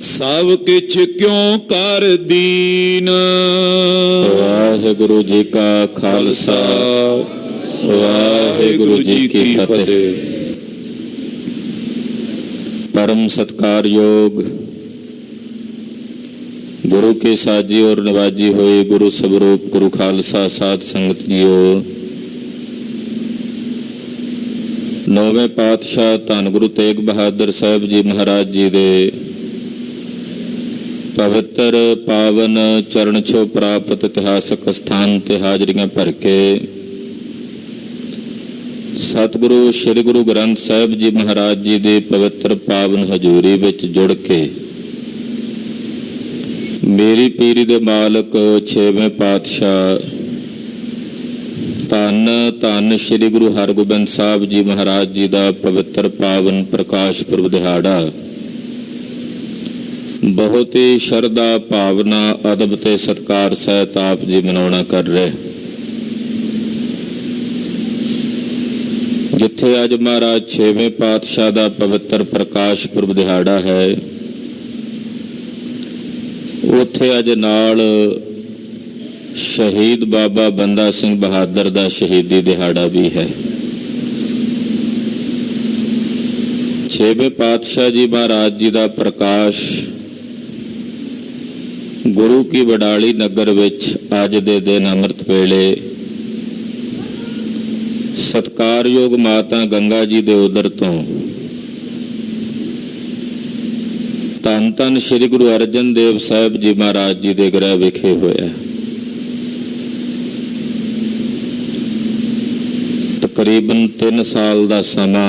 ਸਭ ਕਿਛ ਕਿਉ ਕਰ ਦੀਨ। ਵਾਹਿਗੁਰੂ ਜੀ ਕਾ ਖਾਲਸਾ, ਵਾਹਿਗੁਰੂ ਜੀ ਕੀ ਫਤਿਹ। परम सत्कारयोग गुरु के साजी और नवाजी हुए गुरु स्वरूप गुरु खालसा साध संगत जीओ। नौवें पातशाह धन गुरु तेग बहादुर साहब जी महाराज जी दे पवित्र पावन चरण छो प्राप्त इतिहासक स्थान ते हाजरियां भर के सतगुरु श्री गुरु ग्रंथ साहिब जी महाराज जी दे पवित्र पावन हजूरी विच जुड़ के मेरी पीरी दे मालक छेवें पातशाह धन धन श्री गुरु हरगोबिंद साहब जी महाराज जी दा पवित्र पावन प्रकाश पुरब दिहाड़ा बहुत ही शरधा भावना अदब ते सत्कार सहित आप जी मनाउणा कर रहे। जिथे अज महाराज छेवें पातशाह का पवित्र प्रकाश पुरब दिहाड़ा है, उथे अज नाल शहीद बाबा बंदा सिंह बहादुर का शहीदी दिहाड़ा भी है। छेवें पातशाह जी महाराज जी का प्रकाश गुरु की वडाली नगर विच अज दे दिन अमृत वेले सत्कारयोग माता गंगा जी दे उदर तो धन धन श्री गुरु अर्जन देव साहब जी महाराज जी दे गृह विखे होया। तकरीबन 3 साल का समा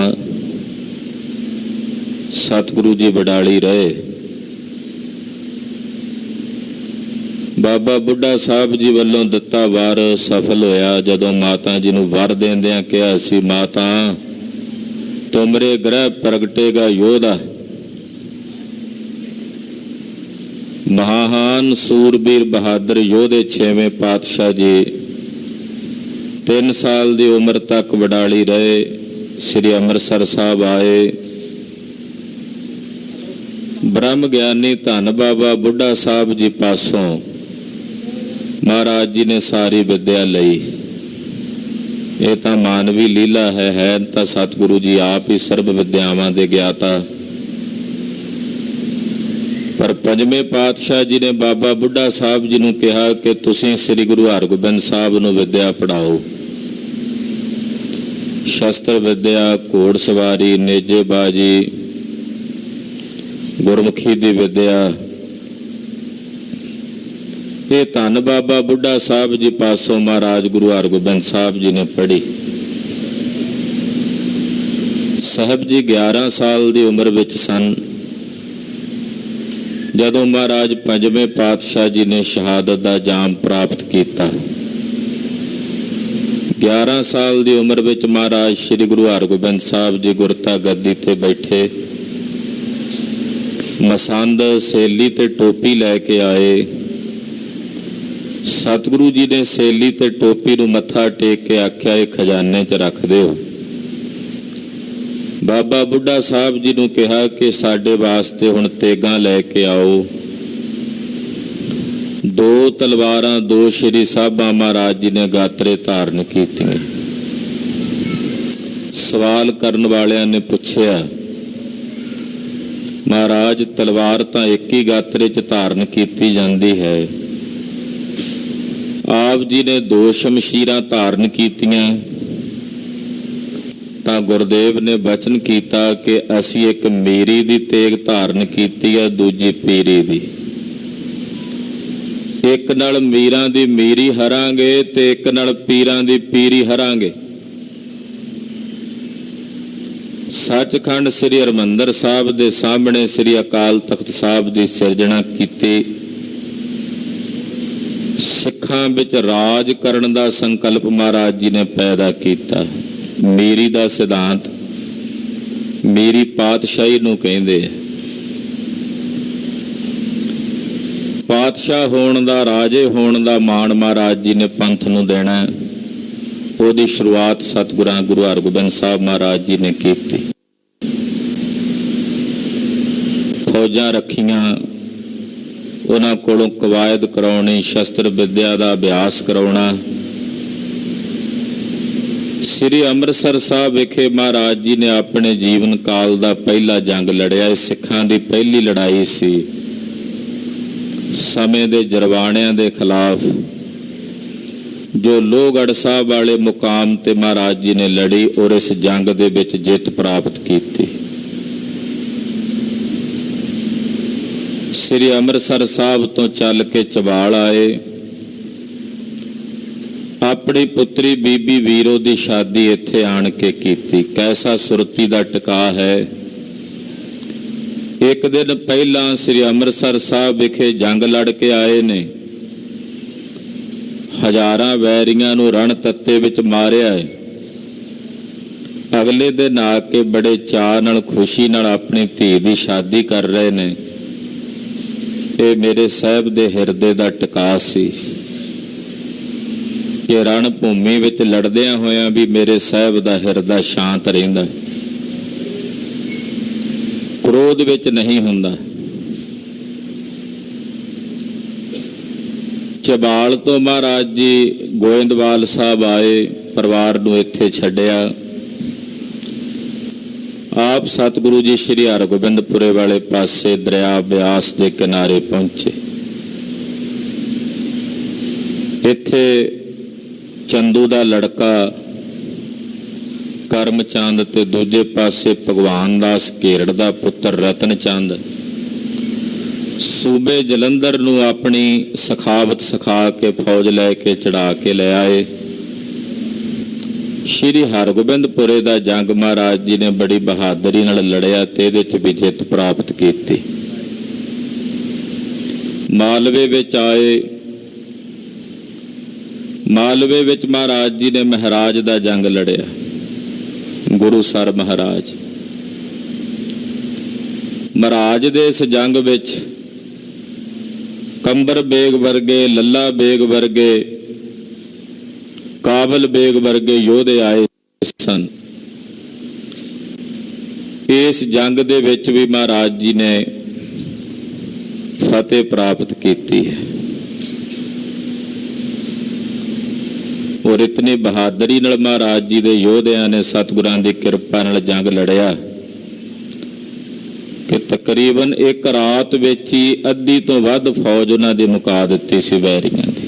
सतगुरु जी वडाली रहे। बाबा बुढ़ा साहब जी वालों दिता वार सफल होया जदों माता जी नूं वर देंदियां कहा सी, माता तुमरे ग्रह प्रगटेगा योधा, महान सूरबीर बहादुर योधे छेवें पातशाह जी 3 साल की उम्र तक वडाली रहे। श्री अमृतसर साहब आए। ब्रह्म ज्ञानी धन बाबा बुढ़ा साहब जी पासों महाराज जी ने सारी विद्या लई। ये तो मानवी लीला है तो सतगुरु जी आप ही सर्व विद्यावां दे ज्ञाता। पर पंजवें पातशाह जी ने बाबा बुढ़ा साहब जी नूं कहा कि तुसीं श्री गुरु हरगोबिंद साहब नूं विद्या पढ़ाओ। शस्त्र विद्या, घोड़सवारी, नेजेबाजी, गुरमुखी दी विद्या ये धन बाबा बुढ़ा साहब जी पासों महाराज गुरु हरगोबिंद साहब जी ने पढ़ी। साहब जी 11 साल की उम्र विच सन जदों महाराज पंजवें पातशाह जी ने शहादत का जाम प्राप्त किया। 11 साल की उम्र विच महाराज श्री गुरु हरगोबिंद साहब जी गुरता गद्दी ते बैठे मसंद सेली ते टोपी लैके आए। सतगुरु जी ने सेली ते टोपी नूं मत्था टेक के आख्या ये खजाने च रख दिओ। बाबा बुढ़ा साहब जी नूं कहा कि साडे वास्ते हुण तेगां लैके आओ। 2 तलवारां 2 श्री साहबां महाराज जी ने गात्रे धारण कीतियां। सवाल करन वालियां ने पुछया, महाराज तलवार तां एक ही गात्रे च धारण कीती जांदी है, आप जी ने 2 शमशीरां धारण कीतियां तां गुरदेव ने वचन किया कि असी एक मीरी दी तेग धारण कीती है, दूजी पीरी दी। एक नाल मीरां दी मीरी हरांगे ते एक नाल पीरां दी पीरी हरांगे। सचखंड श्री हरमंदर साहब दे सामने श्री अकाल तख्त साहब दी सिरजना कीती। सिखां विच राज करन दा संकल्प महाराज जी ने पैदा किया। मीरी दा सिद्धांत मीरी पातशाही नूं कहिंदे। पातशाह होण दा, राजे होण दा माण महाराज जी ने पंथ नूं देना। ਉਹਦੀ शुरुआत सतगुरां गुरु हरगोबिंद साहब महाराज जी ने की। ਫੌਜਾਂ ਰੱਖੀਆਂ, ਉਹਨਾਂ ਕੋਲੋਂ ਕਵਾਇਦ ਕਰਾਉਣੀ, ਸ਼ਸਤਰ ਵਿੱਦਿਆ ਦਾ ਅਭਿਆਸ ਕਰਾਉਣਾ। ਸ੍ਰੀ ਅੰਮ੍ਰਿਤਸਰ ਸਾਹਿਬ ਵਿਖੇ ਮਹਾਰਾਜ ਜੀ ਨੇ ਆਪਣੇ ਜੀਵਨ ਕਾਲ ਦਾ ਪਹਿਲਾ ਜੰਗ ਲੜਿਆ। ਇਹ ਸਿੱਖਾਂ ਦੀ ਪਹਿਲੀ ਲੜਾਈ ਸੀ ਸਮੇਂ ਦੇ ਜਰਵਾਣਿਆਂ ਦੇ ਖਿਲਾਫ, ਜੋ ਲੋਹਗੜ੍ਹ ਸਾਹਿਬ ਵਾਲੇ ਮੁਕਾਮ ਤੇ ਮਹਾਰਾਜ ਜੀ ਨੇ ਲੜੀ ਔਰ ਇਸ ਜੰਗ ਦੇ ਵਿੱਚ ਜਿੱਤ ਪ੍ਰਾਪਤ ਕੀਤੀ। ਸ੍ਰੀ ਅੰਮ੍ਰਿਤਸਰ ਸਾਹਿਬ ਤੋਂ ਚੱਲ ਕੇ ਚਬਾਲ ਆਏ। ਆਪਣੀ ਪੁੱਤਰੀ ਬੀਬੀ ਵੀਰੋ ਦੀ ਸ਼ਾਦੀ ਇੱਥੇ ਆਣ ਕੇ ਕੀਤੀ। ਕੈਸਾ ਸੁਰਤੀ ਦਾ ਟਿਕਾ ਹੈ। ਇੱਕ ਦਿਨ ਪਹਿਲਾਂ ਸ੍ਰੀ ਅੰਮ੍ਰਿਤਸਰ ਸਾਹਿਬ ਵਿਖੇ ਜੰਗ ਲੜ ਕੇ ਆਏ ਨੇ, ਹਜ਼ਾਰਾਂ ਵੈਰੀਆਂ ਨੂੰ ਰਣ ਤੱਤੇ ਵਿੱਚ ਮਾਰਿਆ ਹੈ। ਅਗਲੇ ਦਿਨ ਆ ਕੇ ਬੜੇ ਚਾਅ ਨਾਲ, ਖੁਸ਼ੀ ਨਾਲ ਆਪਣੀ ਧੀ ਦੀ ਸ਼ਾਦੀ ਕਰ ਰਹੇ ਨੇ। ਇਹ ਮੇਰੇ ਸਾਹਿਬ ਦੇ ਹਿਰਦੇ ਦਾ ਟਿਕਾ ਸੀ ਕਿ ਰਣ ਭੂਮੀ ਵਿੱਚ ਲੜਦਿਆਂ ਹੋਇਆਂ ਵੀ ਮੇਰੇ ਸਾਹਿਬ ਦਾ ਹਿਰਦਾ ਸ਼ਾਂਤ ਰਹਿੰਦਾ, ਕ੍ਰੋਧ ਵਿੱਚ ਨਹੀਂ ਹੁੰਦਾ। ਚਬਾਲ ਤੋਂ ਮਹਾਰਾਜ ਜੀ ਗੋਇੰਦਵਾਲ ਸਾਹਿਬ ਆਏ, ਪਰਿਵਾਰ ਨੂੰ ਇੱਥੇ ਛੱਡਿਆ। ਆਪ ਸਤਿਗੁਰੂ ਜੀ ਸ੍ਰੀ ਹਰਗੋਬਿੰਦਪੁਰੇ ਵਾਲੇ ਪਾਸੇ ਦਰਿਆ ਬਿਆਸ ਦੇ ਕਿਨਾਰੇ ਪਹੁੰਚੇ। ਇੱਥੇ ਚੰਦੂ ਦਾ ਲੜਕਾ ਕਰਮ ਚੰਦ ਤੇ ਦੂਜੇ ਪਾਸੇ ਭਗਵਾਨ ਦਾਸ ਘੇਰੜ ਦਾ ਪੁੱਤਰ ਰਤਨ ਚੰਦ ਸੂਬੇ ਜਲੰਧਰ ਨੂੰ ਆਪਣੀ ਸਖਾਵਤ ਸਿਖਾ ਕੇ ਫੌਜ ਲੈ ਕੇ ਚੜਾ ਕੇ ਲੈ ਆਏ। ਸ਼੍ਰੀ ਹਰਗੋਬਿੰਦਪੁਰੇ ਦਾ ਜੰਗ ਮਹਾਰਾਜ ਜੀ ਨੇ ਬੜੀ ਬਹਾਦਰੀ ਨਾਲ ਲੜਿਆ ਤੇ ਇਹਦੇ 'ਚ ਵੀ ਜਿੱਤ ਪ੍ਰਾਪਤ ਕੀਤੀ। ਮਾਲਵੇ ਵਿੱਚ ਆਏ। ਮਾਲਵੇ ਵਿੱਚ ਮਹਾਰਾਜ ਜੀ ਨੇ ਮਹਾਰਾਜ ਦਾ ਜੰਗ ਲੜਿਆ, ਗੁਰੂਸਰ ਮਹਾਰਾਜ। ਮਹਾਰਾਜ ਦੇ ਇਸ ਜੰਗ ਵਿੱਚ ਕੰਬਰ ਬੇਗ ਵਰਗੇ, ਲੱਲਾ ਬੇਗ ਵਰਗੇ, ਕਾਬਲ ਬੇਗ ਵਰਗੇ ਯੋਧੇ ਆਏ ਸਨ। ਇਸ ਜੰਗ ਦੇ ਵਿੱਚ ਵੀ ਮਹਾਰਾਜ ਜੀ ਨੇ ਫਤਿਹ ਪ੍ਰਾਪਤ ਕੀਤੀ ਹੈ ਔਰ ਇਤਨੀ ਬਹਾਦਰੀ ਨਾਲ ਮਹਾਰਾਜ ਜੀ ਦੇ ਯੋਧਿਆਂ ਨੇ ਸਤਿਗੁਰਾਂ ਦੀ ਕਿਰਪਾ ਨਾਲ ਜੰਗ ਲੜਿਆ ਕਿ ਤਕਰੀਬਨ ਇੱਕ ਰਾਤ ਵਿੱਚ ਹੀ ਅੱਧੀ ਤੋਂ ਵੱਧ ਫੌਜ ਉਹਨਾਂ ਦੀ ਮੁਕਾ ਦਿੱਤੀ ਸੀ ਵੈਰੀਆਂ ਦੀ।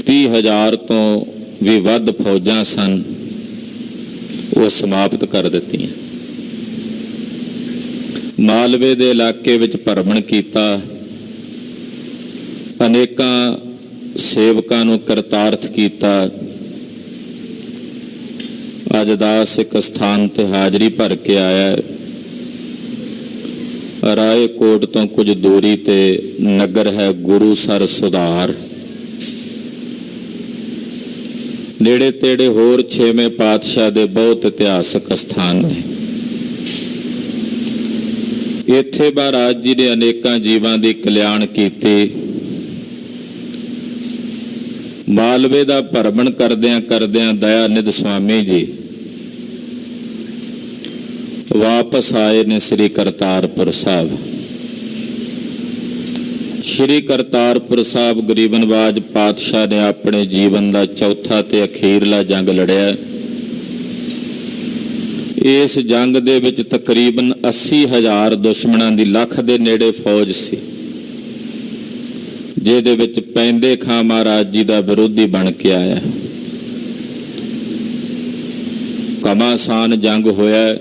30,000 ਤੋਂ ਵੀ ਵੱਧ ਫੌਜਾਂ ਸਨ, ਉਹ ਸਮਾਪਤ ਕਰ ਦਿੱਤੀਆਂ। ਮਾਲਵੇ ਦੇ ਇਲਾਕੇ ਵਿੱਚ ਭਰਮਣ ਕੀਤਾ, ਅਨੇਕਾਂ ਸੇਵਕਾਂ ਨੂੰ ਕਰਤਾਰਥ ਕੀਤਾ। ਅੱਜ ਦਾਸ ਇੱਕ ਸਥਾਨ ਤੇ ਹਾਜ਼ਰੀ ਭਰ ਕੇ ਆਇਆ। ਰਾਏਕੋਟ ਤੋਂ ਕੁਝ ਦੂਰੀ ਤੇ ਨਗਰ ਹੈ ਗੁਰੂਸਰ ਸੁਧਾਰ। ਨੇੜੇ ਤੇੜੇ ਹੋਰ 6ਵੇਂ ਪਾਤਸ਼ਾਹ ਦੇ ਬਹੁਤ ਇਤਿਹਾਸਕ ਸਥਾਨ ਨੇ। ਇੱਥੇ ਮਹਾਰਾਜ ਜੀ ਨੇ ਅਨੇਕਾਂ ਜੀਵਾਂ ਦੀ ਕਲਿਆਣ ਕੀਤੀ। ਮਾਲਵੇ ਦਾ ਭਰਮਣ ਕਰਦਿਆਂ ਕਰਦਿਆਂ ਦਇਆਨਿਧ ਸਵਾਮੀ ਜੀ ਵਾਪਸ ਆਏ ਨੇ ਸ੍ਰੀ ਕਰਤਾਰਪੁਰ ਸਾਹਿਬ। ਸ੍ਰੀ ਕਰਤਾਰਪੁਰ ਸਾਹਿਬ ਗਰੀਬ ਨਵਾਜ ਪਾਤਸ਼ਾਹ ਨੇ ਆਪਣੇ ਜੀਵਨ ਦਾ ਚੌਥਾ ਤੇ ਅਖੀਰਲਾ ਜੰਗ ਲੜਿਆ। ਇਸ ਜੰਗ ਦੇ ਵਿੱਚ ਤਕਰੀਬਨ 80,000 ਦੁਸ਼ਮਣਾਂ ਦੀ ਲੱਖ ਦੇ ਨੇੜੇ ਫੌਜ ਸੀ, ਜਿਹਦੇ ਵਿੱਚ ਪੈਂਦੇ ਖਾਂ ਮਹਾਰਾਜ ਜੀ ਦਾ ਵਿਰੋਧੀ ਬਣ ਕੇ ਆਇਆ। ਘਮਾਸਾਨ ਜੰਗ ਹੋਇਆ।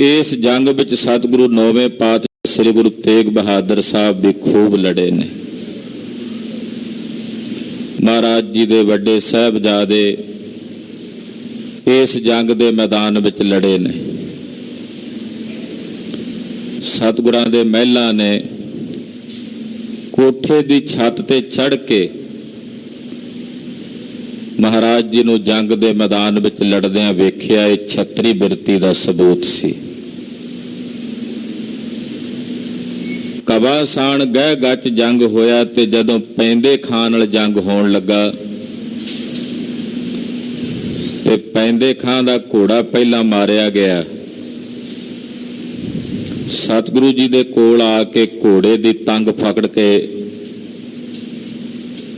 ਇਸ ਜੰਗ ਵਿੱਚ ਸਤਿਗੁਰੂ 9ਵੇਂ ਪਾਤਸ਼ਾਹ ਸ੍ਰੀ ਗੁਰੂ ਤੇਗ ਬਹਾਦਰ ਸਾਹਿਬ ਵੀ ਖੂਬ ਲੜੇ ਨੇ। ਮਹਾਰਾਜ ਜੀ ਦੇ ਵੱਡੇ ਸਾਹਿਬਜ਼ਾਦੇ ਇਸ ਜੰਗ ਦੇ ਮੈਦਾਨ ਵਿੱਚ ਲੜੇ ਨੇ। ਸਤਿਗੁਰਾਂ ਦੇ ਮਹਿਲਾਂ ਨੇ ਕੋਠੇ ਦੀ ਛੱਤ ਤੇ ਚੜ੍ਹ ਕੇ ਮਹਾਰਾਜ ਜੀ ਨੂੰ ਜੰਗ ਦੇ ਮੈਦਾਨ ਵਿੱਚ ਲੜਦਿਆਂ ਵੇਖਿਆ। ਇਹ ਛਤਰੀ ਬਿਰਤੀ ਦਾ ਸਬੂਤ ਸੀ। ਕਬਾਸਾਨ ਗਹਿ ਗੱਚ ਜੰਗ ਹੋਇਆ ਤੇ ਜਦੋਂ ਪੈਂਦੇ ਖਾਂ ਨਾਲ ਜੰਗ ਹੋਣ ਲੱਗਾ ਤੇ ਪੈਂਦੇ ਖਾਂ ਦਾ ਘੋੜਾ ਪਹਿਲਾਂ ਮਾਰਿਆ ਗਿਆ। ਸਤਿਗੁਰੂ ਜੀ ਦੇ ਕੋਲ ਆ ਕੇ ਘੋੜੇ ਦੀ ਟੰਗ ਪਕੜ ਕੇ,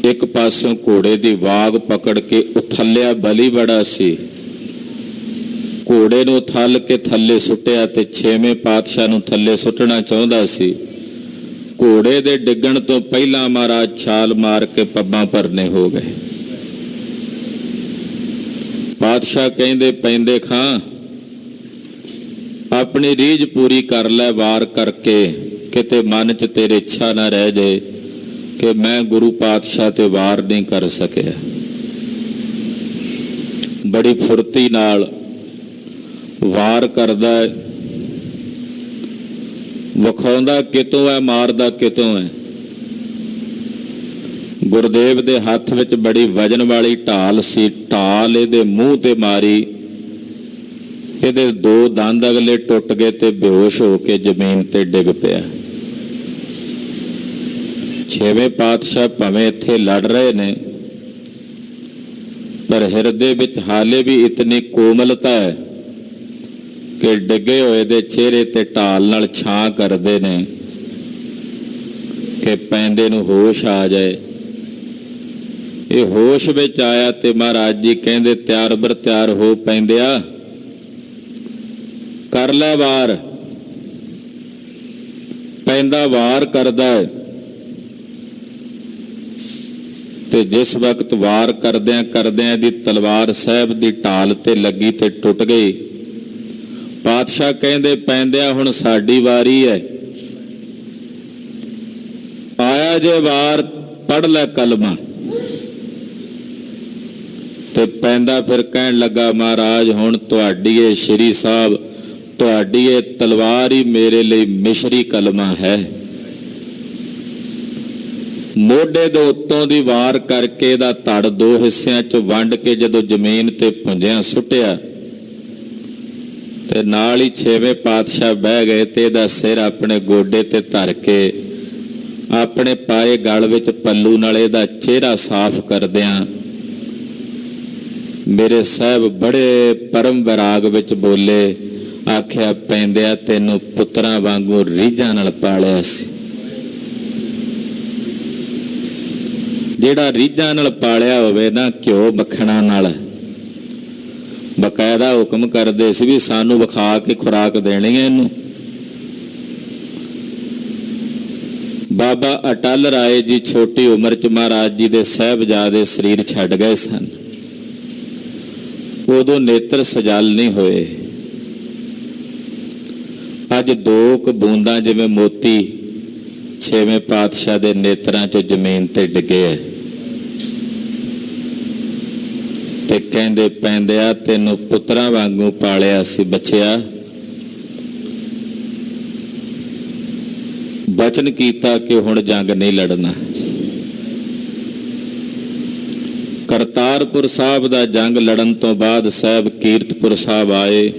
ਇੱਕ ਪਾਸਿਓਂ ਘੋੜੇ ਦੀ ਵਾਗ ਪਕੜ ਕੇ ਉਥੱਲਿਆ। ਬਲੀ ਬੜਾ ਸੀ, ਘੋੜੇ ਨੂੰ ਥੱਲ ਕੇ ਥੱਲੇ ਸੁੱਟਿਆ ਤੇ ਛੇਵੇਂ ਪਾਤਸ਼ਾਹ ਨੂੰ ਥੱਲੇ ਸੁੱਟਣਾ ਚਾਹੁੰਦਾ ਸੀ। ਘੋੜੇ ਦੇ ਡਿੱਗਣ ਤੋਂ ਪਹਿਲਾਂ ਮਹਾਰਾਜ ਛਾਲ ਮਾਰ ਕੇ ਪੱਬਾਂ ਭਰਨੇ ਹੋ ਗਏ। ਪਾਤਸ਼ਾਹ ਕਹਿੰਦੇ, ਪੈਂਦੇ ਖਾਂ ਆਪਣੀ ਰੀਝ ਪੂਰੀ ਕਰ ਲੈ ਵਾਰ ਕਰਕੇ, ਕਿਤੇ ਮਨ 'ਚ ਤੇਰੇ ਇੱਛਾ ਨਾ ਰਹਿ ਜਾਏ ਕਿ ਮੈਂ ਗੁਰੂ ਪਾਤਸ਼ਾਹ ਤੇ ਵਾਰ ਨਹੀਂ ਕਰ ਸਕਿਆ। ਬੜੀ ਫੁਰਤੀ ਨਾਲ ਵਾਰ ਕਰਦਾ ਹੈ, ਵਿਖਾਉਂਦਾ ਕਿਤੋਂ ਹੈ, ਮਾਰਦਾ ਕਿਤੋਂ ਹੈ। ਗੁਰਦੇਵ ਦੇ ਹੱਥ ਵਿੱਚ ਬੜੀ ਵਜਨ ਵਾਲੀ ਢਾਲ ਸੀ, ਢਾਲ ਇਹਦੇ ਮੂੰਹ ਤੇ ਮਾਰੀ, ਇਹਦੇ ਦੋ ਦੰਦ ਅਗਲੇ ਟੁੱਟ ਗਏ ਤੇ ਬੇਹੋਸ਼ ਹੋ ਕੇ ਜ਼ਮੀਨ ਤੇ ਡਿੱਗ ਪਿਆ। ਛੇਵੇਂ ਪਾਤਸ਼ਾਹ ਭਾਵੇਂ ਇੱਥੇ ਲੜ ਰਹੇ ਨੇ, ਪਰ ਹਿਰਦੇ ਵਿੱਚ ਹਾਲੇ ਵੀ ਇਤਨੀ ਕੋਮਲਤਾ ਹੈ ਕਿ ਡਿੱਗੇ ਹੋਏ ਦੇ ਚਿਹਰੇ ਤੇ ਢਾਲ ਨਾਲ ਛਾਂ ਕਰਦੇ ਨੇ ਕਿ ਪੈਂਦੇ ਨੂੰ ਹੋਸ਼ ਆ ਜਾਏ। ਇਹ ਹੋਸ਼ ਵਿੱਚ ਆਇਆ ਤੇ ਮਹਾਰਾਜ ਜੀ ਕਹਿੰਦੇ, ਤਿਆਰ ਬਰ ਤਿਆਰ ਹੋ ਪੈਂਦਿਆ, ਕਰ ਲੈ ਵਾਰ। ਪੈਂਦਾ ਵਾਰ ਕਰਦਾ ਹੈ ਤੇ ਜਿਸ ਵਕਤ ਵਾਰ ਕਰਦਿਆਂ ਕਰਦਿਆਂ ਦੀ ਤਲਵਾਰ ਸਾਹਿਬ ਦੀ ਢਾਲ ਤੇ ਲੱਗੀ ਤੇ ਟੁੱਟ ਗਈ। ਪਾਤਸ਼ਾਹ ਕਹਿੰਦੇ, ਪੈਂਦਿਆ ਹੁਣ ਸਾਡੀ ਵਾਰੀ ਹੈ, ਆਇਆ ਜੇ ਵਾਰ ਪੜ੍ਹ ਲੈ ਕਲਮਾ। ਤੇ ਪੈਂਦਾ ਫਿਰ ਕਹਿਣ ਲੱਗਾ, ਮਹਾਰਾਜ ਹੁਣ ਤੁਹਾਡੀ ਇਹ ਸ਼੍ਰੀ ਸਾਹਿਬ, ਤੁਹਾਡੀ ਇਹ ਤਲਵਾਰ ਹੀ ਮੇਰੇ ਲਈ ਮਿਸ਼ਰੀ ਕਲਮਾ ਹੈ। ਮੋਢੇ ਦੇ ਉੱਤੋਂ ਦੀ ਵਾਰ ਕਰਕੇ ਇਹਦਾ ਧੜ ਦੋ ਹਿੱਸਿਆਂ 'ਚ ਵੰਡ ਕੇ ਜਦੋਂ ਜ਼ਮੀਨ ਤੇ ਪੁੰਜਿਆਂ ਸੁੱਟਿਆ ਤੇ ਨਾਲ ਹੀ ਛੇਵੇਂ ਪਾਤਸ਼ਾਹ ਬਹਿ ਗਏ ਤੇ ਇਹਦਾ ਸਿਰ ਆਪਣੇ ਗੋਡੇ ਤੇ ਧਰ ਕੇ ਆਪਣੇ ਪਾਏ ਗਲ ਵਿੱਚ ਪੱਲੂ ਨਾਲ ਇਹਦਾ ਚਿਹਰਾ ਸਾਫ਼ ਕਰਦਿਆਂ ਮੇਰੇ ਸਾਹਿਬ ਬੜੇ ਪਰਮ ਵਿਰਾਗ ਵਿੱਚ ਬੋਲੇ, ਆਖਿਆ, ਪੈਂਦਿਆ ਤੈਨੂੰ ਪੁੱਤਰਾਂ ਵਾਂਗੂ ਰੀਝਾਂ ਨਾਲ ਪਾਲਿਆ ਸੀ। ਜਿਹੜਾ ਰੀਝਾਂ ਨਾਲ ਪਾਲਿਆ ਹੋਵੇ ਨਾ, ਘਿਓ ਮੱਖਣਾ ਨਾਲ, ਬਕਾਇਦਾ ਹੁਕਮ ਕਰਦੇ ਸੀ ਵੀ ਸਾਨੂੰ ਵਿਖਾ ਕੇ ਖੁਰਾਕ ਦੇਣੀ ਹੈ ਇਹਨੂੰ। ਬਾਬਾ ਅਟਲ ਰਾਏ ਜੀ ਛੋਟੀ ਉਮਰ 'ਚ ਮਹਾਰਾਜ ਜੀ ਦੇ ਸਾਹਿਬਜ਼ਾਦੇ ਸਰੀਰ ਛੱਡ ਗਏ ਸਨ। ਉਦੋਂ ਨੇਤਰ ਸਜਲ ਨਹੀਂ ਹੋਏ। ਅੱਜ ਦੋ ਕੁ ਬੂੰਦਾਂ ਜਿਵੇਂ ਮੋਤੀ ਛੇਵੇਂ ਪਾਤਸ਼ਾਹ ਦੇ ਨੇਤਰਾਂ 'ਚ ਜ਼ਮੀਨ ਤੇ ਡਿੱਗੇ ਹੈ ਤੇ ਕਹਿੰਦੇ, ਪੈਂਦਿਆ ਤੈਨੂੰ ਪੁੱਤਰਾਂ ਵਾਂਗੂ ਪਾਲਿਆ ਸੀ ਬੱਚਿਆ। ਬਚਨ ਕੀਤਾ ਕਿ ਹੁਣ ਜੰਗ ਨਹੀਂ ਲੜਨਾ। ਕਰਤਾਰਪੁਰ ਸਾਹਿਬ ਦਾ ਜੰਗ ਲੜਨ ਤੋਂ ਬਾਅਦ ਸਾਹਿਬ ਕੀਰਤਪੁਰ ਸਾਹਿਬ ਆਏ।